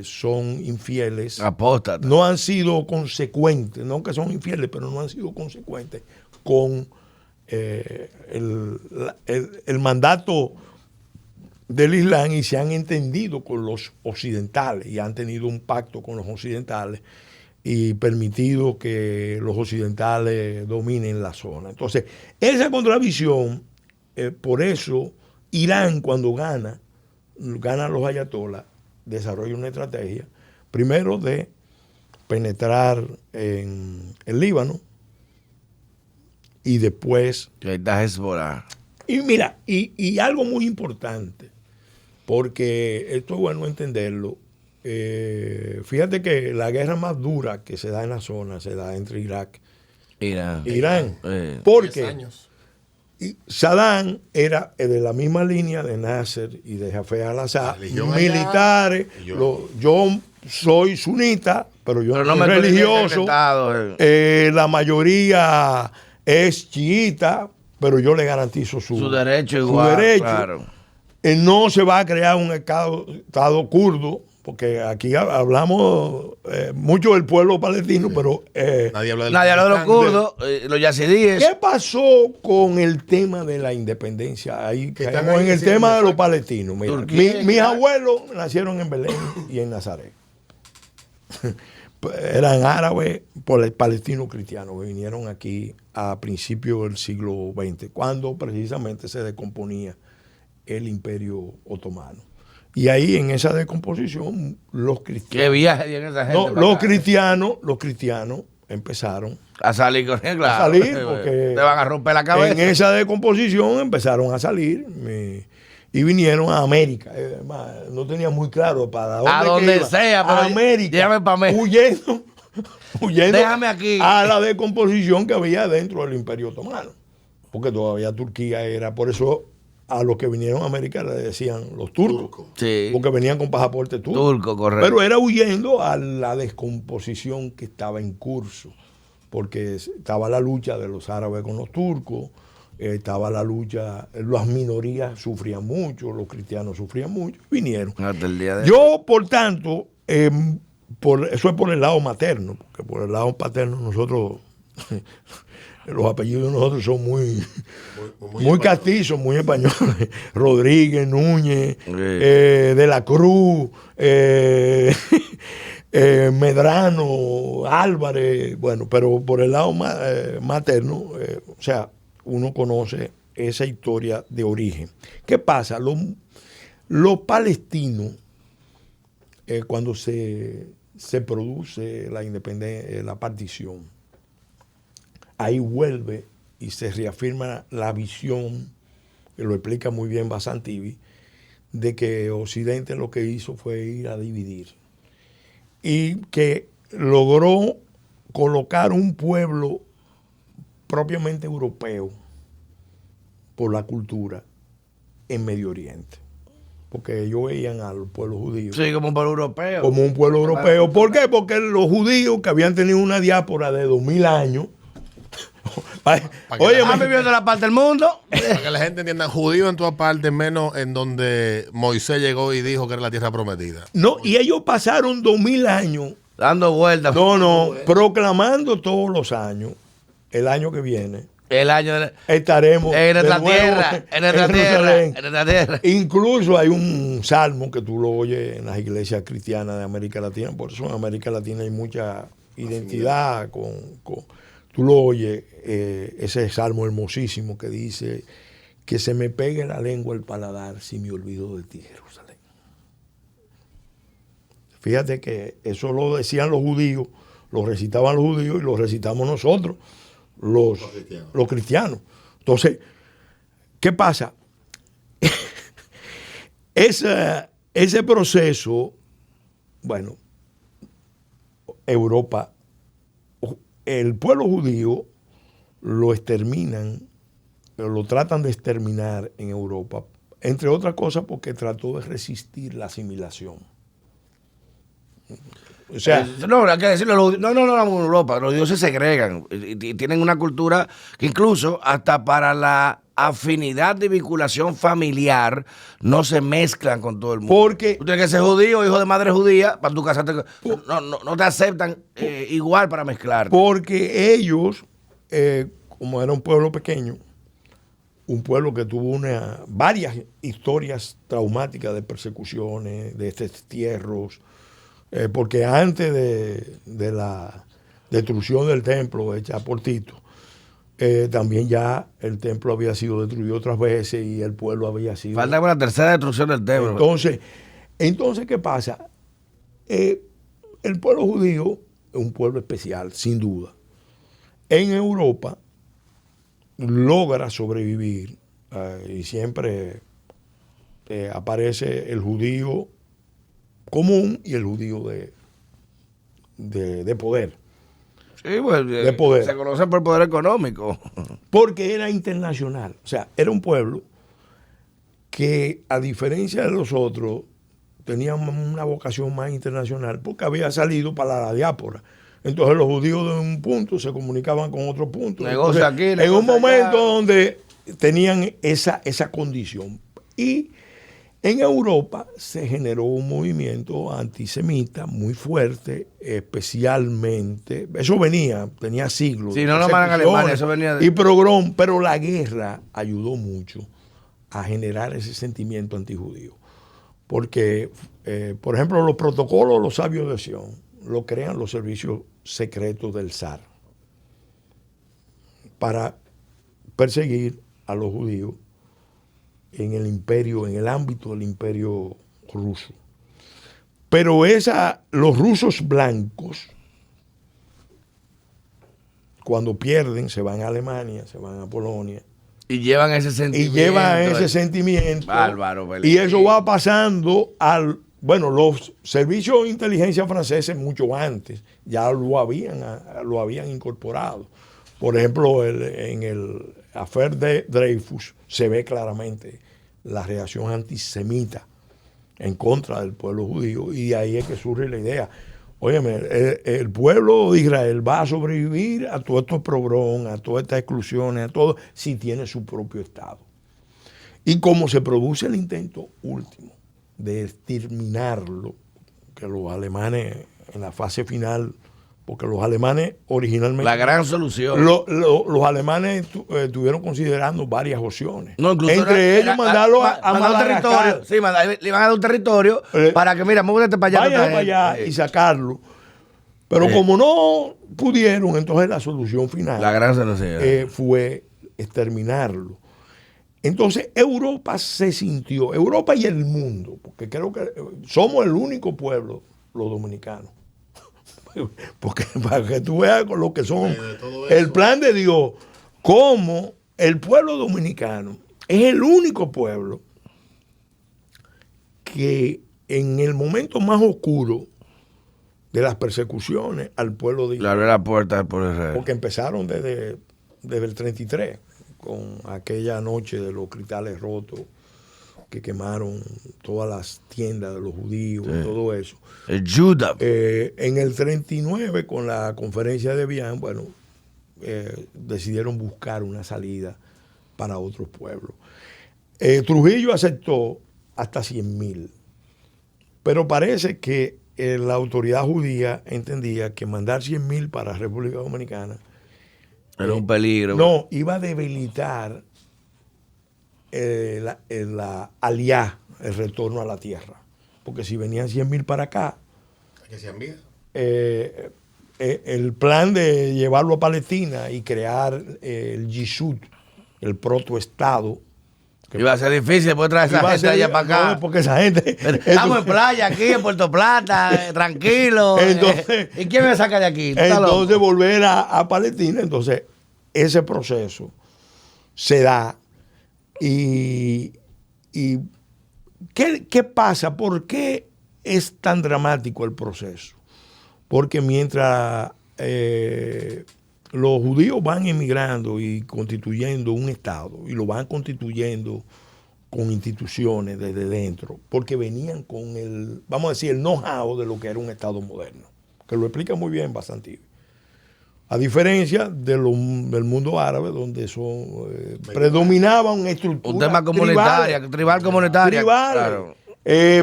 son infieles. Apóstatas. No han sido consecuentes, no que son infieles, pero no han sido consecuentes con el mandato del Islam y se han entendido con los occidentales y han tenido un pacto con los occidentales y permitido que los occidentales dominen la zona. Entonces, esa contradicción, por eso Irán cuando gana los ayatolás, desarrolla una estrategia, primero de penetrar en el Líbano y después... Que está Hezbollah. Y mira, y algo muy importante, porque esto es bueno entenderlo. Fíjate que la guerra más dura que se da en la zona se da entre Irak e Irán. Porque Saddam era de la misma línea de Nasser y de Hafez al-Assad, militares. Yo soy sunita, pero yo no soy religioso. La mayoría es chiita, pero yo le garantizo su derecho igual. Su derecho. Claro. no se va a crear un estado kurdo, porque aquí hablamos mucho del pueblo palestino, pero Nadie habla Nadie habla de los kurdos, los yazidíes. ¿qué pasó con el tema de la independencia? Ahí Que están caemos ahí en el diciendo tema de los exacto. palestinos. Mira, Turquía, mis abuelos nacieron en Belén y en Nazaret. Eran árabes palestinos cristianos que vinieron aquí a principios del siglo XX, cuando precisamente se descomponía el Imperio Otomano. Y ahí en esa descomposición los cristianos, ¿Qué viaje tiene esa gente? no, para los acá? cristianos empezaron A salir con él, claro. a salir porque Te van a romper la cabeza. en esa descomposición empezaron a salir y vinieron a América. No tenía muy claro para dónde, A donde que iba. sea, pero a América, llévame pa' México. huyendo Déjame aquí. a la descomposición que había dentro del Imperio Otomano, porque todavía Turquía era, por eso a los que vinieron a América le decían los turcos, Sí. porque venían con pasaporte turco. Turco, correcto. Pero era huyendo a la descomposición que estaba en curso, porque estaba la lucha de los árabes con los turcos, estaba la lucha, las minorías sufrían mucho, los cristianos sufrían mucho, vinieron. Hasta el día de Yo, por tanto, eso es por el lado materno, porque por el lado paterno nosotros, los apellidos de nosotros son muy castizos, muy españoles. Rodríguez, Núñez, de la Cruz, Medrano, Álvarez, bueno, pero por el lado materno, o sea, uno conoce esa historia de origen. ¿Qué pasa? Los palestinos, cuando se produce la independencia, la partición, ahí vuelve y se reafirma la visión, que lo explica muy bien Basantivi, de que Occidente lo que hizo fue ir a dividir y que logró colocar un pueblo propiamente europeo por la cultura en Medio Oriente, porque ellos veían al pueblo judío Sí, como un pueblo europeo. como un pueblo europeo. ¿Por qué? Porque los judíos que habían tenido una diáspora de 2000 años, oye, ¿Han vivido en la parte del mundo? Para que la gente entienda, judío en todas partes, menos en donde Moisés llegó y dijo que era la tierra prometida. no, y ellos pasaron 2000 años, Dando vueltas. proclamando todos los años, el año que viene, El año de... estaremos En nuestra de nuevo tierra, en nuestra tierra, Jerusalén. en nuestra tierra. Incluso hay un salmo que tú lo oyes en las iglesias cristianas de América Latina, por eso en América Latina hay mucha identidad tú lo oyes, ese salmo hermosísimo que dice que se me pegue la lengua al paladar si me olvido de ti, Jerusalén. Fíjate que eso lo decían los judíos, lo recitaban los judíos y lo recitamos nosotros, los cristianos. Entonces, ¿qué pasa? Ese proceso, bueno, Europa, el pueblo judío lo exterminan, lo tratan de exterminar en Europa, entre otras cosas porque trató de resistir la asimilación. O sea, No, hay que decirlo. No, en Europa. Los judíos se segregan y tienen una cultura que incluso hasta para la afinidad de vinculación familiar no se mezclan con todo el mundo. Porque- tú tienes que ser judío, hijo de madre judía, para tu casarte. No te aceptan igual para mezclar. porque ellos, como era un pueblo pequeño, un pueblo que tuvo varias historias traumáticas de persecuciones, de destierros, porque antes de la destrucción del templo hecha por Tito, también ya el templo había sido destruido otras veces y el pueblo había sido... Falta por la tercera destrucción del templo. Entonces, ¿qué pasa? El pueblo judío es un pueblo especial, sin duda. En Europa logra sobrevivir y siempre aparece el judío común y el judío de poder. Sí, pues, de poder. se conoce por poder económico. Porque era internacional. O sea, era un pueblo que, a diferencia de los otros, tenía una vocación más internacional porque había salido para la diáspora. Entonces los judíos de un punto se comunicaban con otro punto. Negocio Entonces, aquí, en un negocio momento allá. donde tenían esa condición. Y En Europa se generó un movimiento antisemita muy fuerte, especialmente, eso tenía siglos. Sí, no nomás en Alemania, eso venía de... Y pogrom, pero la guerra ayudó mucho a generar ese sentimiento antijudío. Porque, por ejemplo, los protocolos, los sabios de Sion, lo crean los servicios secretos del zar para perseguir a los judíos en el imperio, en el ámbito del imperio ruso. Pero los rusos blancos, cuando pierden, se van a Alemania, se van a Polonia. Y llevan ese sentimiento. Bárbaro, y eso va pasando los servicios de inteligencia franceses mucho antes ya lo habían incorporado. Por ejemplo, en el affaire de Dreyfus se ve claramente la reacción antisemita en contra del pueblo judío, y de ahí es que surge la idea. Óyeme, el pueblo de Israel va a sobrevivir a todos estos pogroms, a todas estas exclusiones, a todo, si tiene su propio Estado. Y como se produce el intento último de exterminarlo, que los alemanes en la fase final, porque los alemanes originalmente... La gran solución. Los alemanes estuvieron considerando varias opciones. No, entre ellos mandarlo a Madagascar. Sí, le iban a dar un territorio para que, mira, múdate para allá. Vaya para allá y sacarlo. Pero como no pudieron, entonces la solución final la gran solución fue exterminarlo. Entonces Europa se sintió, Europa y el mundo, porque creo que somos el único pueblo, los dominicanos. Porque para que tú veas con lo que son el plan de Dios, como el pueblo dominicano es el único pueblo que en el momento más oscuro de las persecuciones al pueblo de Israel, le abrió la puerta por Israel, porque empezaron desde el 33 con aquella noche de los cristales rotos que quemaron todas las tiendas de los judíos, sí, todo eso. El Judá. En el 39, con la conferencia de Vian, decidieron buscar una salida para otros pueblos. Trujillo aceptó hasta 100,000, pero parece que la autoridad judía entendía que mandar 100,000 para la República Dominicana era un peligro. No, iba a debilitar la aliá, el retorno a la tierra. Porque si venían 100,000 para acá, ¿que se envía? El plan de llevarlo a Palestina y crear el Yisud, el protoestado, iba a ser difícil después traer esa gente allá para acá. No, porque esa gente... Estamos en playa aquí en Puerto Plata, tranquilo. Entonces, ¿y quién me saca de aquí? Entonces volver a Palestina. Entonces ese proceso se da. ¿Y qué pasa? ¿Por qué es tan dramático el proceso? Porque mientras los judíos van emigrando y constituyendo un Estado, y lo van constituyendo con instituciones desde dentro, porque venían con el know-how de lo que era un Estado moderno, que lo explica muy bien Basantivi. A diferencia del mundo árabe, donde predominaba una estructura un tema comunitaria, tribal comunitaria. Claro.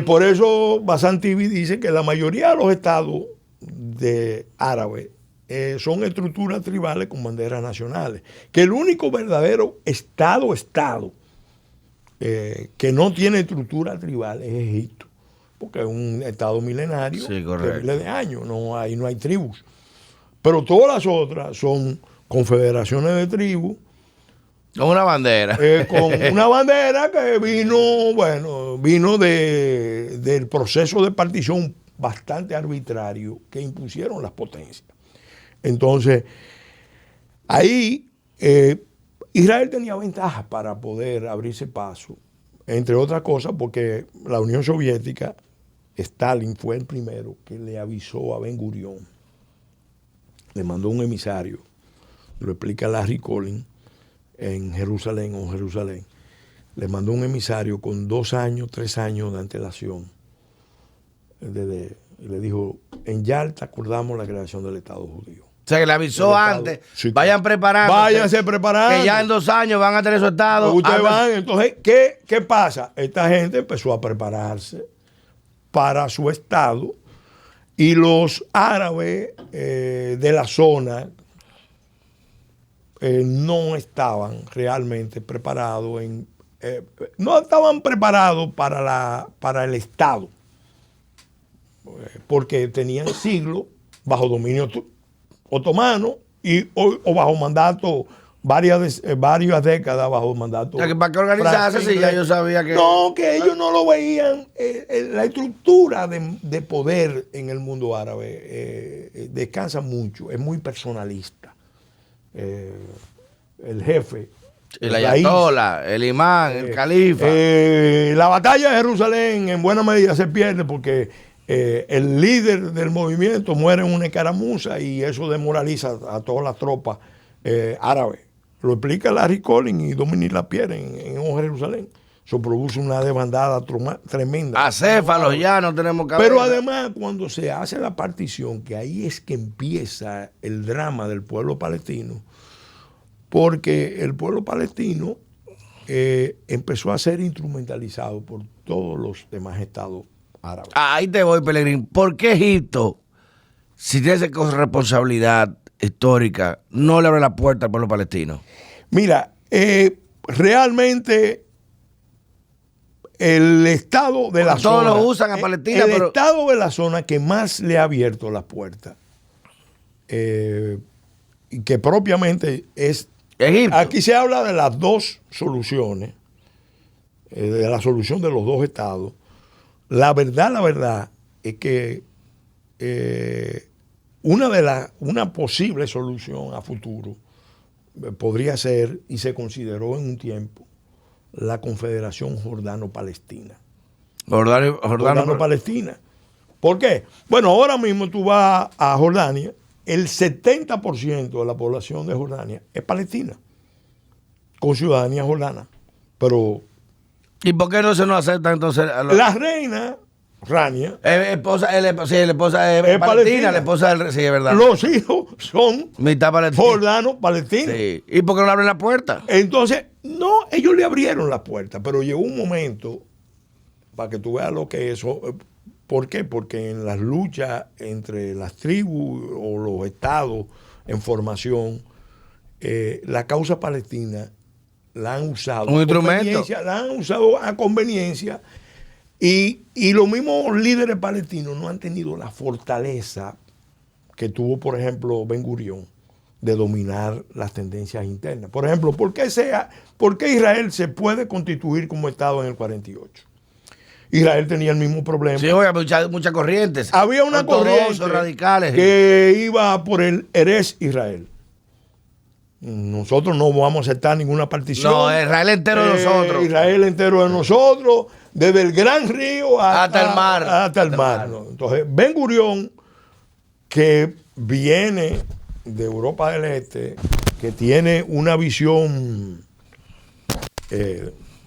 Por eso Basantivi dice que la mayoría de los estados árabes son estructuras tribales con banderas nacionales. Que el único verdadero estado que no tiene estructura tribal es Egipto, porque es un estado milenario de miles de años, ahí no hay tribus. Pero todas las otras son confederaciones de tribus. Con una bandera. Con una bandera que vino del proceso de partición bastante arbitrario que impusieron las potencias. Entonces, ahí Israel tenía ventajas para poder abrirse paso, entre otras cosas porque la Unión Soviética, Stalin fue el primero que le avisó a Ben Gurión. Le mandó un emisario, lo explica Larry Collins en Jerusalén. Le mandó un emisario con 2 años, 3 años de antelación. Y le dijo, en Yalta acordamos la creación del Estado judío. sea, que le avisó antes. Sí, vayan preparando. Váyanse preparando. Que ya en 2 años van a tener su estado. Ustedes van, entonces, ¿qué pasa? Esta gente empezó a prepararse para su estado y los árabes de la zona no estaban realmente preparados no estaban preparados para el estado, porque tenían siglos bajo dominio otomano o bajo mandato, varias décadas bajo mandato. O sea, que ¿para qué organizarse si ya yo sabía que...? No, que ellos no lo veían. La estructura de poder en el mundo árabe descansa mucho, es muy personalista. El jefe, El ayatolá, el imán, el califa. la batalla de Jerusalén en buena medida se pierde porque el líder del movimiento muere en una escaramuza y eso desmoraliza a todas las tropas árabes. Lo explica Larry Collins y Dominique Lapierre en Jerusalén. Eso produce una desbandada tremenda. Acéfalos ya no tenemos cabeza. Pero además, cuando se hace la partición, que ahí es que empieza el drama del pueblo palestino, porque el pueblo palestino empezó a ser instrumentalizado por todos los demás estados árabes. Ahí te voy, Pelegrín. ¿Por qué Egipto, si tiene esa responsabilidad histórica, no le abre la puerta al pueblo palestino? Mira, realmente el estado de la Todos zona, lo usan a Palestina, el pero... estado de la zona que más le ha abierto las puertas, y que propiamente es Egipto. Aquí se habla de las dos soluciones, de la solución de los dos estados. La verdad es que una posible solución a futuro podría ser, y se consideró en un tiempo, la Confederación Jordano-Palestina. Jordano-Palestina. ¿Por qué? Bueno, ahora mismo tú vas a Jordania, el 70% de la población de Jordania es palestina, con ciudadanía jordana. Pero ¿y por qué no se nos acepta entonces? la reina Rania la esposa es palestina, la esposa del... Sí, es verdad. Los hijos son mitad palestina. jordanos palestinos. Sí. ¿Y por qué no le abren la puerta? Entonces, no, ellos le abrieron la puerta, pero llegó un momento, para que tú veas lo que es eso. ¿Por qué? Porque en las luchas entre las tribus o los estados en formación, la causa palestina la han usado. Un instrumento. La han usado a conveniencia. Y los mismos líderes palestinos no han tenido la fortaleza que tuvo, por ejemplo, Ben Gurión, de dominar las tendencias internas. Por ejemplo, ¿por qué Israel se puede constituir como Estado en el 48? Israel tenía el mismo problema. Sí, oye, muchas corrientes. Había una corriente radicales que iba por el Erez Israel. Nosotros no vamos a aceptar ninguna partición. No, Israel entero de nosotros. Israel entero de nosotros, desde el Gran Río hasta el mar. Hasta el mar. ¿No? Entonces, Ben Gurión, que viene de Europa del Este, que tiene una visión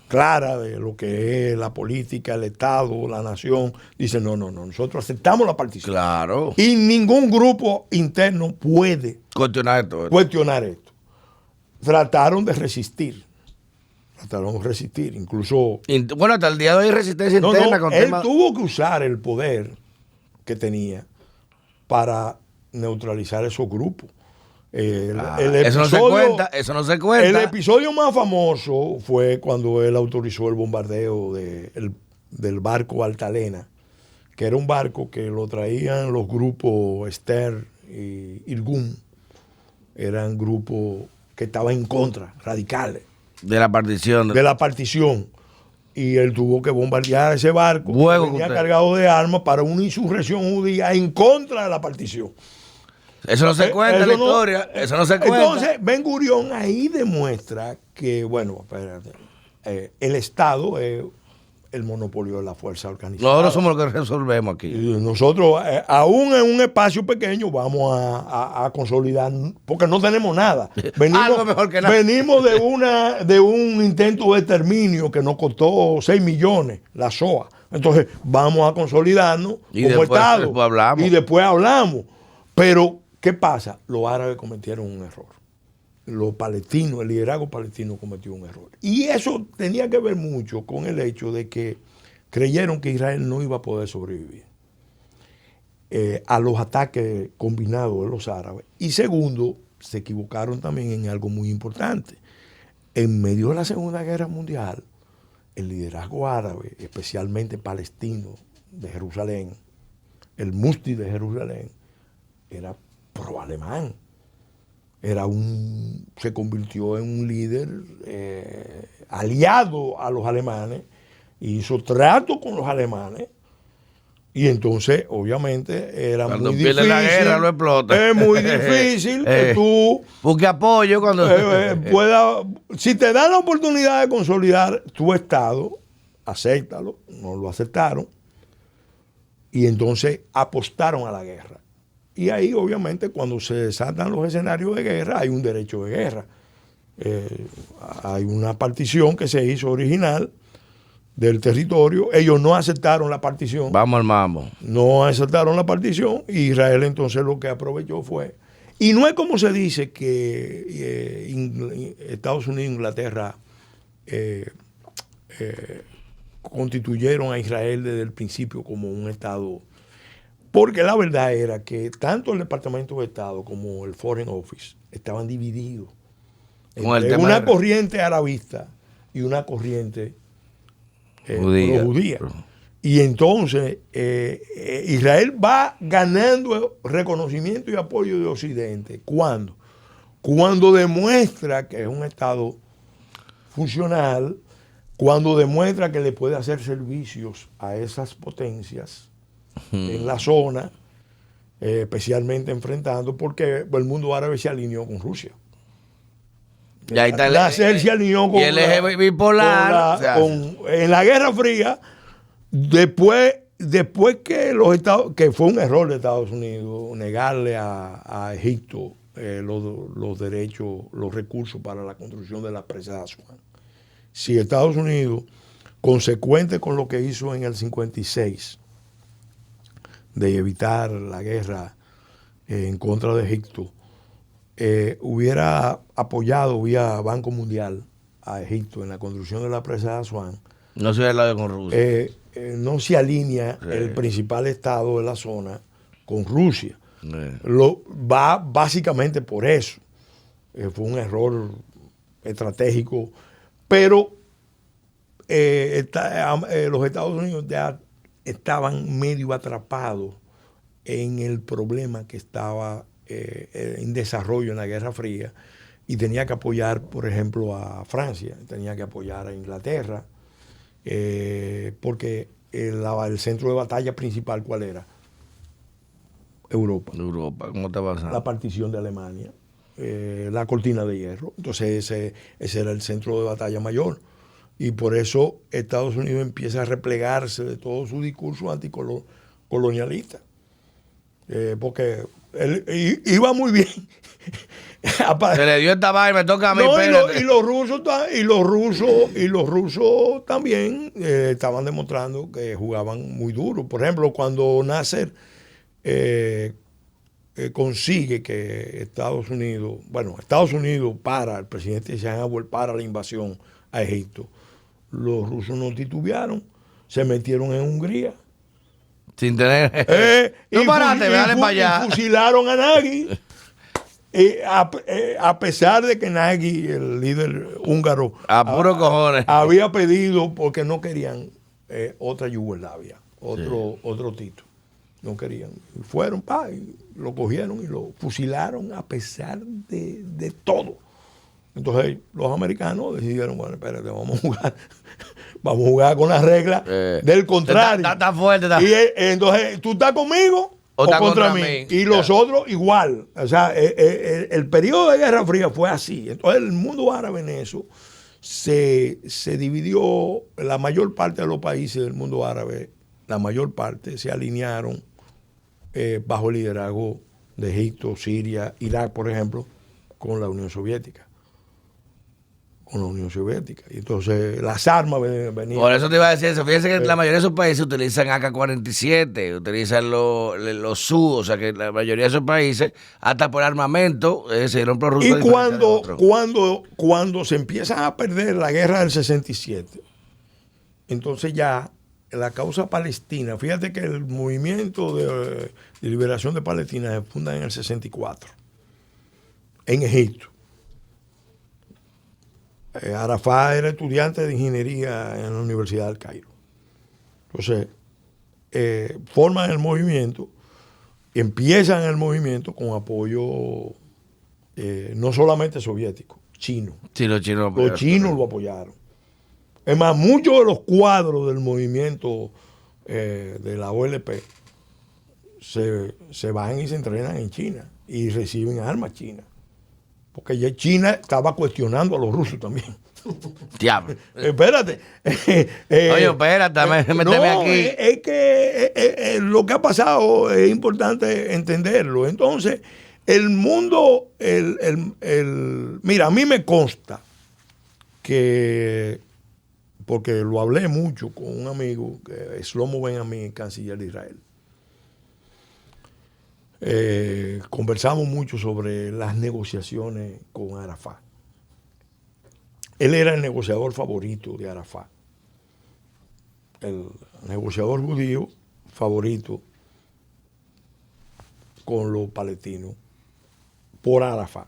clara de lo que es la política, el Estado, la nación, dice, no, nosotros aceptamos la partición. Claro. Y ningún grupo interno puede cuestionar esto. Trataron de resistir, incluso... Bueno, hasta el día de hoy hay resistencia interna. Con él tuvo que usar el poder que tenía para neutralizar esos grupos. Eso no se cuenta. El episodio más famoso fue cuando él autorizó el bombardeo del barco Altalena, que era un barco que lo traían los grupos Esther y Irgun. Eran grupos que estaban en contra, radicales. De la partición. De la partición. Y él tuvo que bombardear ese barco que venía cargado de armas para una insurrección judía en contra de la partición. Eso no se cuenta en la historia. Eso no se cuenta. Entonces, Ben Gurión ahí demuestra que, bueno, espérate, el Estado es el monopolio de la fuerza organizada. Nosotros somos los que resolvemos aquí. Y nosotros, aún en un espacio pequeño, vamos a consolidar, porque no tenemos nada. Algo mejor que nada. Venimos de un intento de exterminio que nos costó 6 millones, la SOA. Entonces, vamos a consolidarnos y como Estado. Después hablamos. Y después hablamos. Pero ¿Qué pasa? Los árabes cometieron un error. Los palestinos, el liderazgo palestino cometió un error. Y eso tenía que ver mucho con el hecho de que creyeron que Israel no iba a poder sobrevivir a los ataques combinados de los árabes. Y segundo, se equivocaron también en algo muy importante. En medio de la Segunda Guerra Mundial, el liderazgo árabe, especialmente palestino de Jerusalén, el mufti de Jerusalén, era pro-alemán. Se convirtió en un líder aliado a los alemanes, hizo trato con los alemanes, y entonces, obviamente, era cuando muy difícil. La guerra lo explota. Es muy difícil que tú busque apoyo cuando pueda. Si te dan la oportunidad de consolidar tu Estado, acéptalo. No lo aceptaron. Y entonces apostaron a la guerra. Y ahí, obviamente, cuando se desatan los escenarios de guerra, hay un derecho de guerra. Hay una partición que se hizo original del territorio. Ellos no aceptaron la partición. Vamos al mambo. No aceptaron la partición. Y Israel entonces lo que aprovechó fue. Y no es como se dice que Estados Unidos e Inglaterra constituyeron a Israel desde el principio como un Estado. Porque la verdad era que tanto el Departamento de Estado como el Foreign Office estaban divididos. Entre una corriente arabista y una corriente judía. Y entonces Israel va ganando reconocimiento y apoyo de Occidente. ¿Cuándo? Cuando demuestra que es un Estado funcional, cuando demuestra que le puede hacer servicios a esas potencias en la zona, especialmente enfrentando, porque el mundo árabe se alineó con Rusia. Y ahí está Nasser se alineó con y el eje bipolar. En la Guerra Fría, después que los Estados, que fue un error de Estados Unidos negarle a Egipto los derechos, los recursos para la construcción de la presa de Asuán. Si Estados Unidos, consecuente con lo que hizo en el 56, de evitar la guerra en contra de Egipto, hubiera apoyado vía Banco Mundial a Egipto en la construcción de la presa de Asuán, no se alineado con Rusia. No se alinea el principal estado de la zona con Rusia. Va básicamente por eso. Fue un error estratégico, pero los Estados Unidos ya estaban medio atrapados en el problema que estaba en desarrollo en la Guerra Fría, y tenía que apoyar, por ejemplo, a Francia, tenía que apoyar a Inglaterra, porque el centro de batalla principal, ¿cuál era? Europa. ¿Cómo está pasando? La partición de Alemania, la cortina de hierro. Entonces ese era el centro de batalla mayor. Y por eso Estados Unidos empieza a replegarse de todo su discurso anticolonialista. Porque él iba muy bien. Se le dio esta vaina, me toca a mí. Y los rusos también estaban demostrando que jugaban muy duro. Por ejemplo, cuando Nasser consigue que Estados Unidos para, el presidente Eisenhower para la invasión a Egipto, los rusos no titubearon, se metieron en Hungría. Sin tener. No parate, dale para allá. Y fusilaron a Nagy. A pesar de que Nagy, el líder húngaro, a puro cojones, había pedido, porque no querían otra Yugoslavia, otro Tito. No querían. Y fueron, y lo cogieron y lo fusilaron a pesar de todo. Entonces los americanos decidieron, bueno, espérate, vamos a jugar con las reglas del contrario. Está fuerte. Y entonces, ¿tú estás conmigo o contra mí? Y los otros igual. O sea, el periodo de Guerra Fría fue así. Entonces el mundo árabe en eso se dividió. La mayor parte de los países del mundo árabe, la mayor parte se alinearon bajo el liderazgo de Egipto, Siria, Irak, por ejemplo, con la Unión Soviética. con la Unión Soviética. Y entonces las armas venían. Por eso te iba a decir eso. Fíjense que la mayoría de esos países utilizan AK-47, utilizan los Su, o sea que la mayoría de esos países, hasta por armamento, se dieron por ruta. Y cuando se empiezan a perder la guerra del 67, entonces ya la causa palestina, fíjate que el movimiento de liberación de Palestina se funda en el 64, en Egipto. Arafat era estudiante de ingeniería en la Universidad del Cairo. Entonces, forman el movimiento, empiezan el movimiento con apoyo no solamente soviético, chino. Sí, los chinos lo apoyaron. Es más, muchos de los cuadros del movimiento de la OLP se van y se entrenan en China y reciben armas chinas. Porque ya China estaba cuestionando a los rusos también. Diablo. Espérate. Oye, espérate, méteme aquí. Es que lo que ha pasado es importante entenderlo. Entonces, el mundo, mira, a mí me consta que, porque lo hablé mucho con un amigo, que es Shlomo Ben-Ami, canciller de Israel. Conversamos mucho sobre las negociaciones con Arafat. Él era el negociador favorito de Arafat, el negociador judío favorito con los palestinos por Arafat.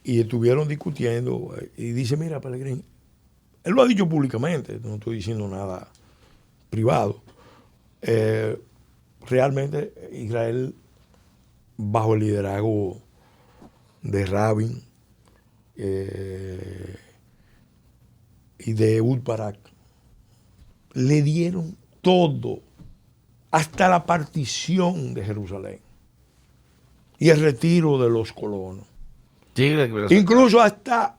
Y estuvieron discutiendo y dice, mira, Pellegrini, él lo ha dicho públicamente, no estoy diciendo nada privado. Realmente Israel, bajo el liderazgo de Rabin y de Ehud Barak, le dieron todo, hasta la partición de Jerusalén y el retiro de los colonos. Sí, incluso hasta,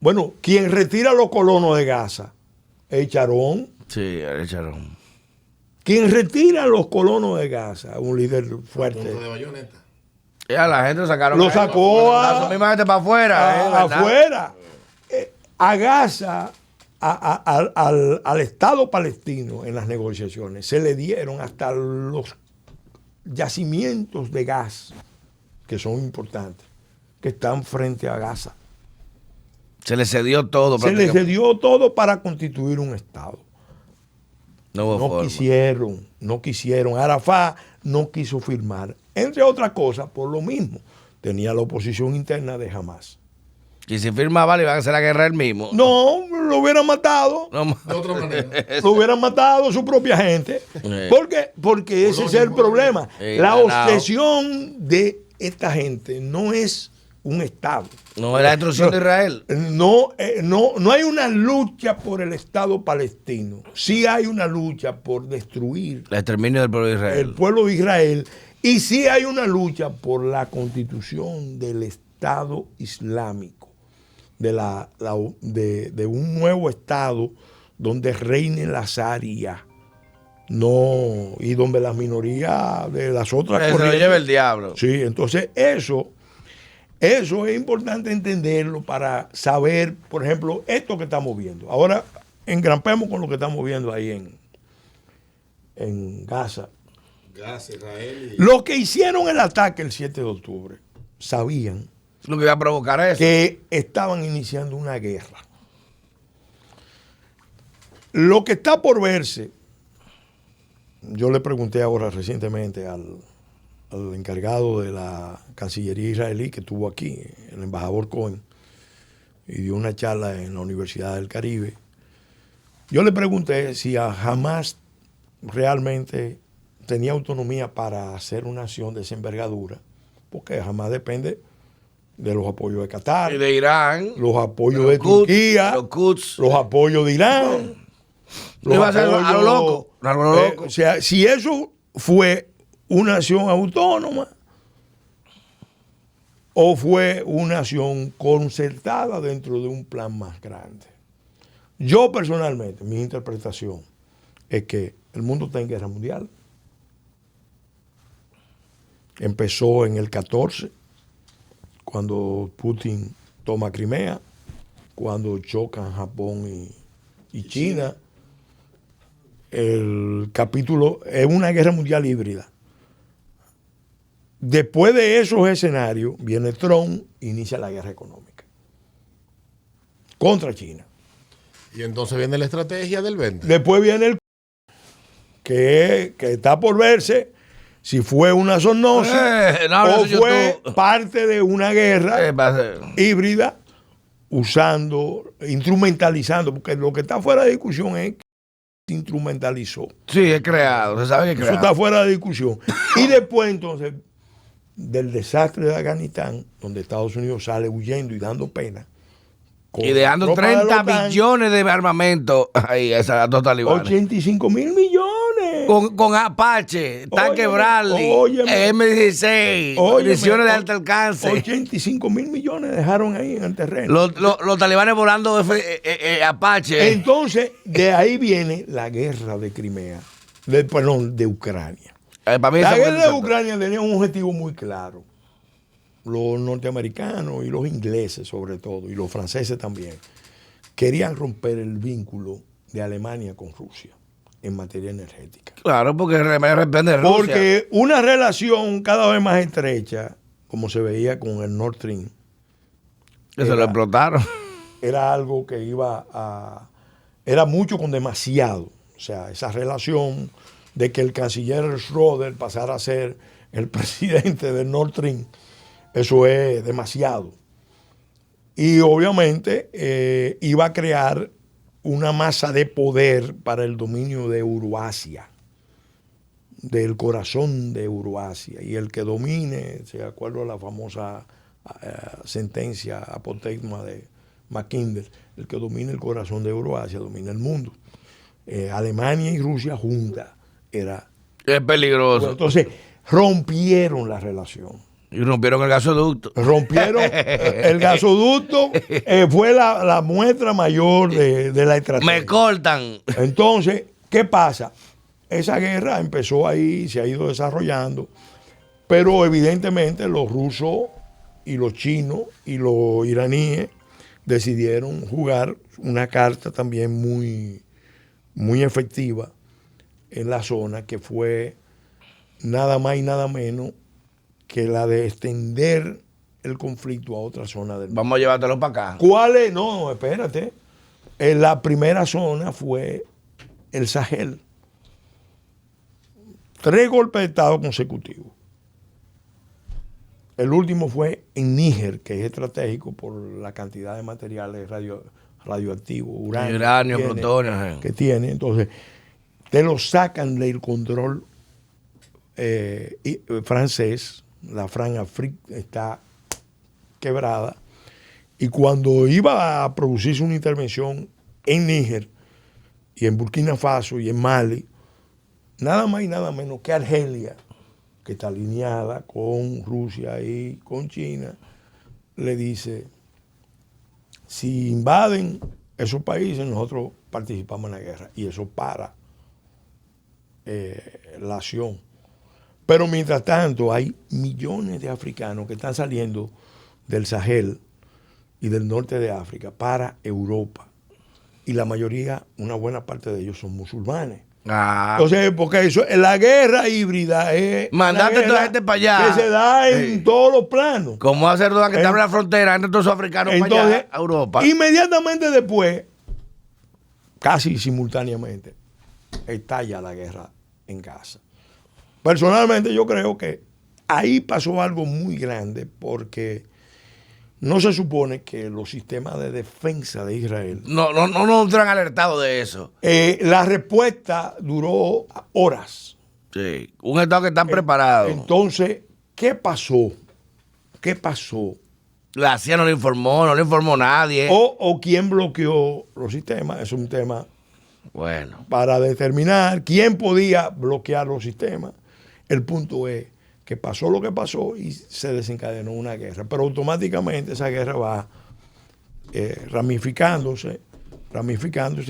bueno, quien retira a los colonos de Gaza es Sharon. Sí, es Sharon. Quien retira a los colonos de Gaza, un líder fuerte. Ya la gente sacaron. Lo sacó la misma gente para afuera. Afuera. A Gaza, al Estado palestino en las negociaciones, se le dieron hasta los yacimientos de gas, que son importantes, que están frente a Gaza. Se le cedió todo. Se le cedió todo para constituir un Estado. No quisieron. Arafat no quiso firmar. Entre otras cosas, por lo mismo, tenía la oposición interna de Hamas. Y si firmaba, le iban a hacer la guerra él mismo. No, lo hubieran matado. No, de otra manera. Lo hubieran matado su propia gente. Porque ese es el problema. La obsesión de esta gente no es un Estado. No es la destrucción de Israel. No hay una lucha por el Estado palestino. Sí hay una lucha por destruir el exterminio del pueblo de Israel. El pueblo de Israel. Y sí hay una lucha por la constitución del Estado Islámico, de un nuevo Estado donde reine la Sharia. No, y donde las minorías de las otras corrientes se lo lleva el diablo. Sí, entonces eso es importante entenderlo para saber, por ejemplo, esto que estamos viendo. Ahora engrampemos con lo que estamos viendo ahí en Gaza. Israel Los que hicieron el ataque el 7 de octubre sabían lo que iba a provocar eso, que estaban iniciando una guerra. Lo que está por verse, yo le pregunté ahora recientemente al encargado de la Cancillería israelí que estuvo aquí, el embajador Cohen, y dio una charla en la Universidad del Caribe. Yo le pregunté si a Hamas realmente tenía autonomía para hacer una acción de esa envergadura, porque Hamas depende de los apoyos de Qatar, y de Irán, los apoyos de Turquía, los apoyos de Irán. ¿No iba a ser a lo loco? O sea, si eso fue una acción autónoma o fue una acción concertada dentro de un plan más grande. Yo personalmente, mi interpretación es que el mundo está en guerra mundial. Empezó en el 14, cuando Putin toma Crimea, cuando chocan Japón y China. El capítulo es una guerra mundial híbrida. Después de esos escenarios, viene Trump e inicia la guerra económica contra China. Y entonces viene la estrategia del 20. Después viene el que está por verse si fue una zoonosis o fue parte de una guerra híbrida instrumentalizando, porque lo que está fuera de discusión es que se instrumentalizó. Sí, es creado, se sabe que es creado. Eso está fuera de discusión. Y después entonces del desastre de Afganistán, donde Estados Unidos sale huyendo y dando pena. Y dejando 30 billones de armamento ahí a esos dos talibanes. 85 mil millones. Con Apache, tanque Bradley, M16, municiones de alto alcance. 85 mil millones dejaron ahí en el terreno. Los talibanes volando Apache. Entonces, de ahí viene la guerra de Crimea, de Ucrania. La guerra de Ucrania tenía un objetivo muy claro. Los norteamericanos y los ingleses sobre todo, y los franceses también, querían romper el vínculo de Alemania con Rusia en materia energética. Claro, porque Alemania depende de Rusia. Porque una relación cada vez más estrecha, como se veía con el Nord Stream, que se lo explotaron. Era algo que era mucho con demasiado. O sea, esa relación de que el canciller Schröder pasara a ser el presidente del Nord Stream, eso es demasiado. Y obviamente iba a crear una masa de poder para el dominio de Euroasia, del corazón de Euroasia. Y el que domine, de acuerdo a la famosa sentencia apotegma de Mackinder, el que domine el corazón de Euroasia domina el mundo. Alemania y Rusia juntas es peligroso. Bueno, entonces rompieron la relación. Y rompieron el gasoducto. Rompieron el gasoducto, fue la muestra mayor de la estrategia. Me cortan. Entonces, ¿qué pasa? Esa guerra empezó ahí, se ha ido desarrollando, pero evidentemente los rusos y los chinos y los iraníes decidieron jugar una carta también muy, muy efectiva en la zona, que fue nada más y nada menos que la de extender el conflicto a otra zona del mundo. Vamos a llevártelo para acá. ¿Cuál es? No, espérate. La primera zona fue el Sahel. 3 golpes de Estado consecutivos. El último fue en Níger, que es estratégico por la cantidad de materiales radioactivos, uranio, plutonio, que tiene. Entonces, te lo sacan del control francés. La France-Afrique está quebrada. Y cuando iba a producirse una intervención en Níger y en Burkina Faso y en Mali, nada más y nada menos que Argelia, que está alineada con Rusia y con China, le dice: si invaden esos países, nosotros participamos en la guerra. Y eso para la acción. Pero mientras tanto hay millones de africanos que están saliendo del Sahel y del norte de África para Europa. Y la mayoría, una buena parte de ellos son musulmanes. Entonces, porque eso, la guerra híbrida es mandate toda la gente para allá, que se da en todos los planos. ¿Cómo hacer duda que te abre la frontera entre todos los africanos para allá a Europa? Inmediatamente después, casi simultáneamente, estalla la guerra en Gaza. Personalmente yo creo que ahí pasó algo muy grande, porque no se supone que los sistemas de defensa de Israel... No nos han alertado de eso. La respuesta duró horas. Sí, un estado que está preparado. Entonces, ¿qué pasó? ¿Qué pasó? La CIA no le informó nadie. O quién bloqueó los sistemas. Es un tema para determinar quién podía bloquear los sistemas. El punto es que pasó lo que pasó y se desencadenó una guerra. Pero automáticamente esa guerra va ramificándose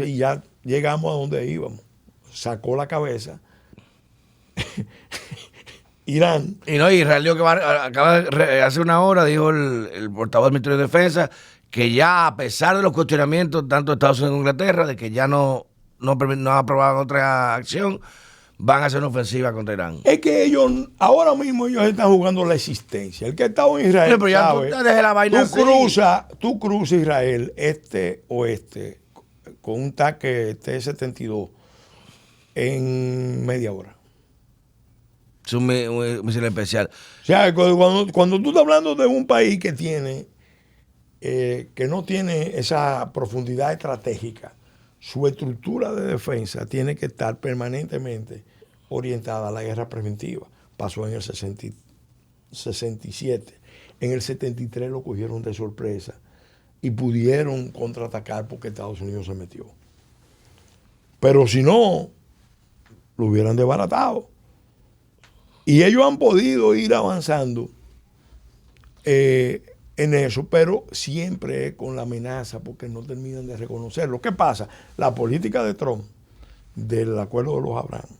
y ya llegamos a donde íbamos. Sacó la cabeza Irán. Y no, Israel dijo que hace una hora dijo el portavoz del Ministerio de Defensa que ya, a pesar de los cuestionamientos tanto de Estados Unidos como Inglaterra, de que ya no aprobaban otra acción, van a hacer una ofensiva contra Irán. Es que ahora mismo ellos están jugando la existencia. El que está en Israel, Pero ya sabe, tú dejes la vaina tú cruzas Israel, este-oeste, con un tanque T-72 en media hora. Es un misil especial. O sea, cuando tú estás hablando de un país que tiene, que no tiene esa profundidad estratégica, su estructura de defensa tiene que estar permanentemente orientada a la guerra preventiva. Pasó en el 67. En el 73 lo cogieron de sorpresa y pudieron contraatacar porque Estados Unidos se metió. Pero si no, lo hubieran desbaratado. Y ellos han podido ir avanzando en eso, pero siempre con la amenaza porque no terminan de reconocerlo. ¿Qué pasa? La política de Trump del acuerdo de los Abraham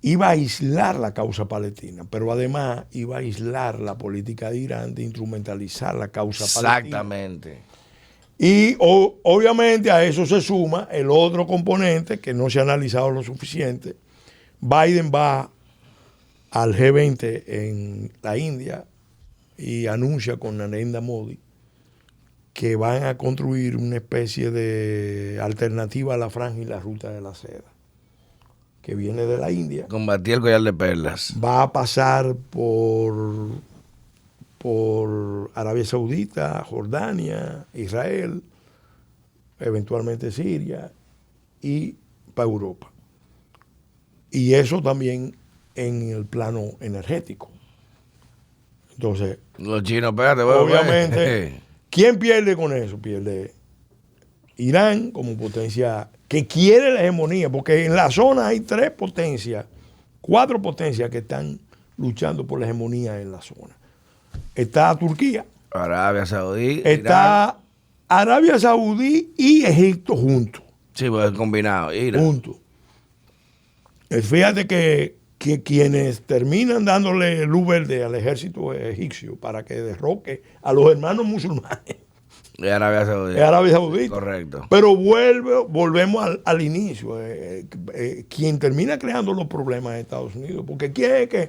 iba a aislar la causa palestina, pero además iba a aislar la política de Irán de instrumentalizar la causa palestina. Exactamente. Y obviamente a eso se suma el otro componente que no se ha analizado lo suficiente. Biden va al G20 en la India y anuncia con Narendra Modi que van a construir una especie de alternativa a la franja y la ruta de la seda, que viene de la India. Combatir el collar de perlas. Va a pasar por Arabia Saudita, Jordania, Israel, eventualmente Siria y para Europa. Y eso también en el plano energético. Entonces, los chinos, espérate, obviamente, ¿quién pierde con eso? Pierde Irán como potencia que quiere la hegemonía, porque en la zona hay 4 potencias que están luchando por la hegemonía en la zona. Está Turquía, Arabia Saudí, está Irán. Arabia Saudí y Egipto juntos. Sí, pues combinado. Irán. Juntos. Fíjate que quienes terminan dándole luz verde al ejército egipcio para que derroque a los hermanos musulmanes De Arabia Saudí. es Arabia Saudita. Correcto. Pero volvemos al inicio. Quien termina creando los problemas es Estados Unidos, porque quiere que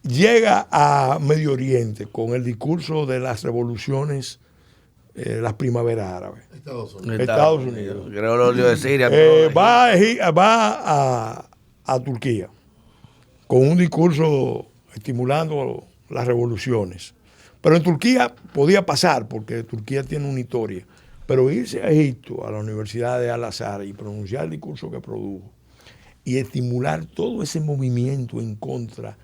llega a Medio Oriente con el discurso de las revoluciones, las primaveras árabes. Estados Unidos. Creo lo de Siria. Va a Turquía con un discurso estimulando las revoluciones. Pero en Turquía podía pasar, porque Turquía tiene una historia. Pero irse a Egipto, a la Universidad de Al-Azhar, y pronunciar el discurso que produjo, y estimular todo ese movimiento en contra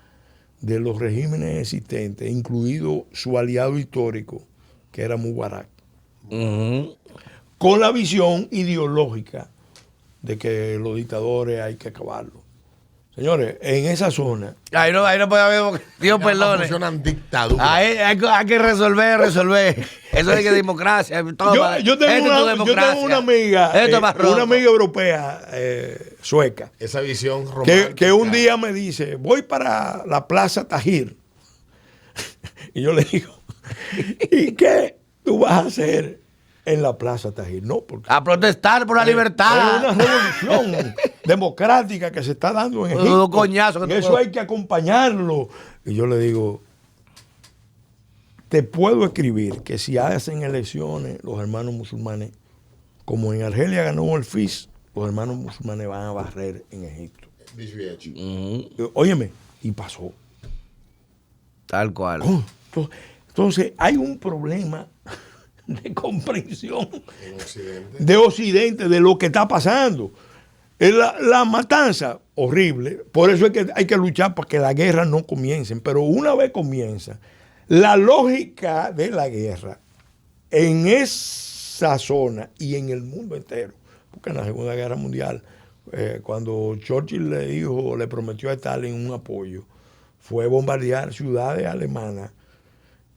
de los regímenes existentes, incluido su aliado histórico, que era Mubarak, con la visión ideológica de que los dictadores hay que acabarlos. Señores, en esa zona. Ahí no puede haber. Dios perdone. Funcionan dictaduras. Ahí hay que resolver. Eso es que democracia. Yo tengo una amiga, europea, sueca. Esa visión romántica. Que un día me dice, voy para la Plaza Tahrir. Y yo le digo, ¿y qué tú vas a hacer en la Plaza Tahrir? No, porque a protestar por la libertad. Es una revolución democrática que se está dando en Egipto. Coñazo, y eso hay que acompañarlo. Y yo le digo, te puedo escribir que si hacen elecciones los hermanos musulmanes, como en Argelia ganó el FIS, los hermanos musulmanes van a barrer en Egipto. Óyeme, y pasó. Tal cual. Entonces, hay un problema de comprensión de Occidente, de lo que está pasando. La matanza, horrible. Por eso es que hay que luchar para que las guerras no comiencen. Pero una vez comienza, la lógica de la guerra en esa zona y en el mundo entero, porque en la Segunda Guerra Mundial, cuando Churchill le prometió a Stalin un apoyo, fue bombardear ciudades alemanas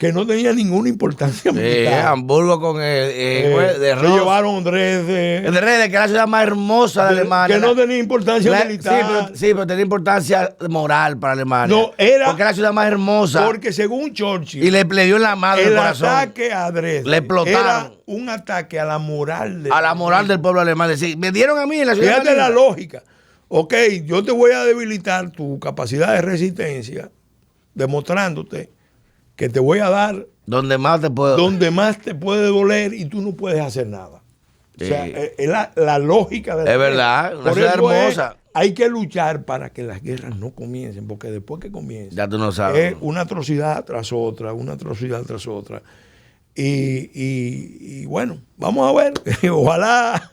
que no tenía ninguna importancia militar. Hamburgo con de Se Ross. llevaron Dresde. De Dresde, que es la ciudad más hermosa de Alemania. Que no tenía importancia militar. Sí, pero tenía importancia moral para Alemania. No, era. Porque es la ciudad más hermosa. Porque según Churchill. Y le dio en la madre el corazón. ataque a Dresde. Le explotaron. Era un ataque a la moral del pueblo alemán. Decir, me dieron a mí en la ciudad. Fíjate la lógica. Ok, yo te voy a debilitar tu capacidad de resistencia, demostrándote que te voy a dar donde más te puede doler y tú no puedes hacer nada. O sea, es la lógica de la Es verdad, una ciudad hermosa. Hay que luchar para que las guerras no comiencen, porque después que comiencen, ya tú no sabes. Es una atrocidad tras otra, una atrocidad tras otra. Y bueno, vamos a ver. Ojalá.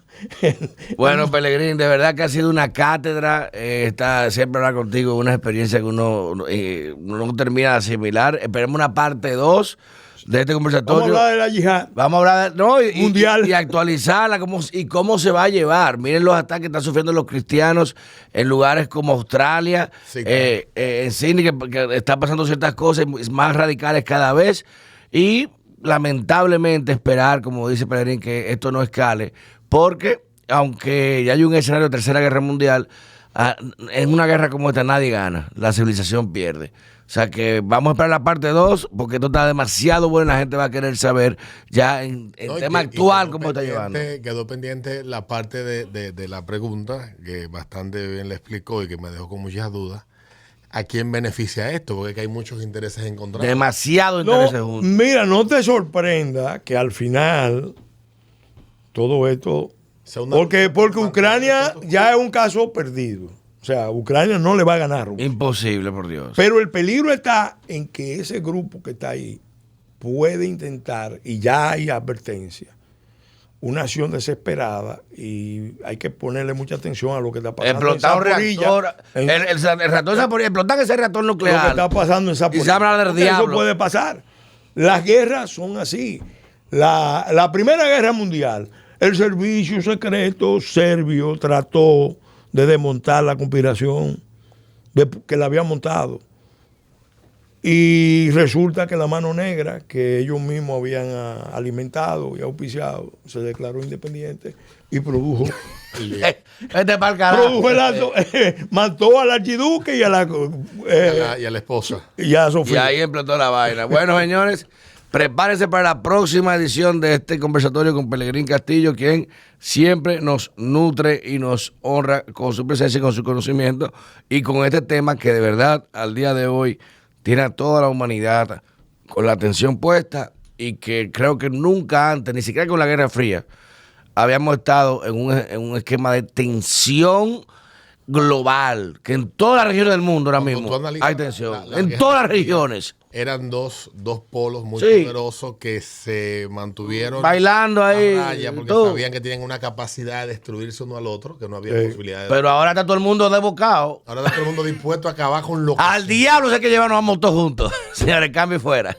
Bueno, Pelegrín, de verdad que ha sido una cátedra. Siempre hablar contigo, una experiencia que uno no termina de asimilar. Esperemos una parte 2 de este conversatorio. Vamos a hablar de la yihad. Vamos a hablar mundial y actualizarla cómo se va a llevar. Miren los ataques que están sufriendo los cristianos en lugares como Australia, Sí, claro. en Sydney, que está pasando ciertas cosas más radicales cada vez. Y lamentablemente esperar, como dice Pelegrín, que esto no escale. Porque, aunque ya hay un escenario de Tercera Guerra Mundial, en una guerra como esta nadie gana, la civilización pierde. O sea que vamos a esperar la parte 2, porque esto está demasiado bueno, la gente va a querer saber ya en tema actual cómo está llevando. Quedó pendiente la parte de la pregunta, que bastante bien le explicó y que me dejó con muchas dudas. ¿A quién beneficia esto? Porque hay muchos intereses encontrados. Demasiado intereses juntos. Mira, no te sorprenda que al final todo esto, porque Ucrania ya es un caso perdido. O sea, Ucrania no le va a ganar a Rusia. Imposible, por Dios. Pero el peligro está en que ese grupo que está ahí puede intentar, y ya hay advertencia, una acción desesperada, y hay que ponerle mucha atención a lo que está pasando Explotar un reactor. en- El reactor de Zaporizhia, explotar ese reactor lo nuclear. que está pasando en Zaporizhia. Y se habla del Porque diablo. Eso puede pasar. Las guerras son así. La Primera Guerra Mundial, el servicio secreto serbio trató de desmontar la conspiración que la había montado. Y resulta que la mano negra, que ellos mismos habían alimentado y auspiciado, se declaró independiente y produjo. Vete pa'l carajo. Produjo el acto, mató al archiduque y a la Y a la esposa. y a Y Sofía. ahí explotó la vaina. Bueno, señores, prepárense para la próxima edición de este conversatorio con Pelegrín Castillo, quien siempre nos nutre y nos honra con su presencia y con su conocimiento, y con este tema que de verdad al día de hoy tiene a toda la humanidad con la atención puesta, y que creo que nunca antes, ni siquiera con la Guerra Fría, habíamos estado en un esquema de tensión global, que en todas las regiones del mundo ahora Cuando mismo tú analizas hay tensión, la en Guerra todas las Fría, regiones. Eran dos polos muy Sí. poderosos que se mantuvieron Bailando ahí, a raya porque todo. sabían que tienen una capacidad de destruirse uno al otro, que no había posibilidad de... Pero ahora está todo el mundo desbocado. Ahora está todo el mundo dispuesto a acabar con lo que Al sea. diablo sé que llevarnos a motos juntos. Señores, cambio y fuera.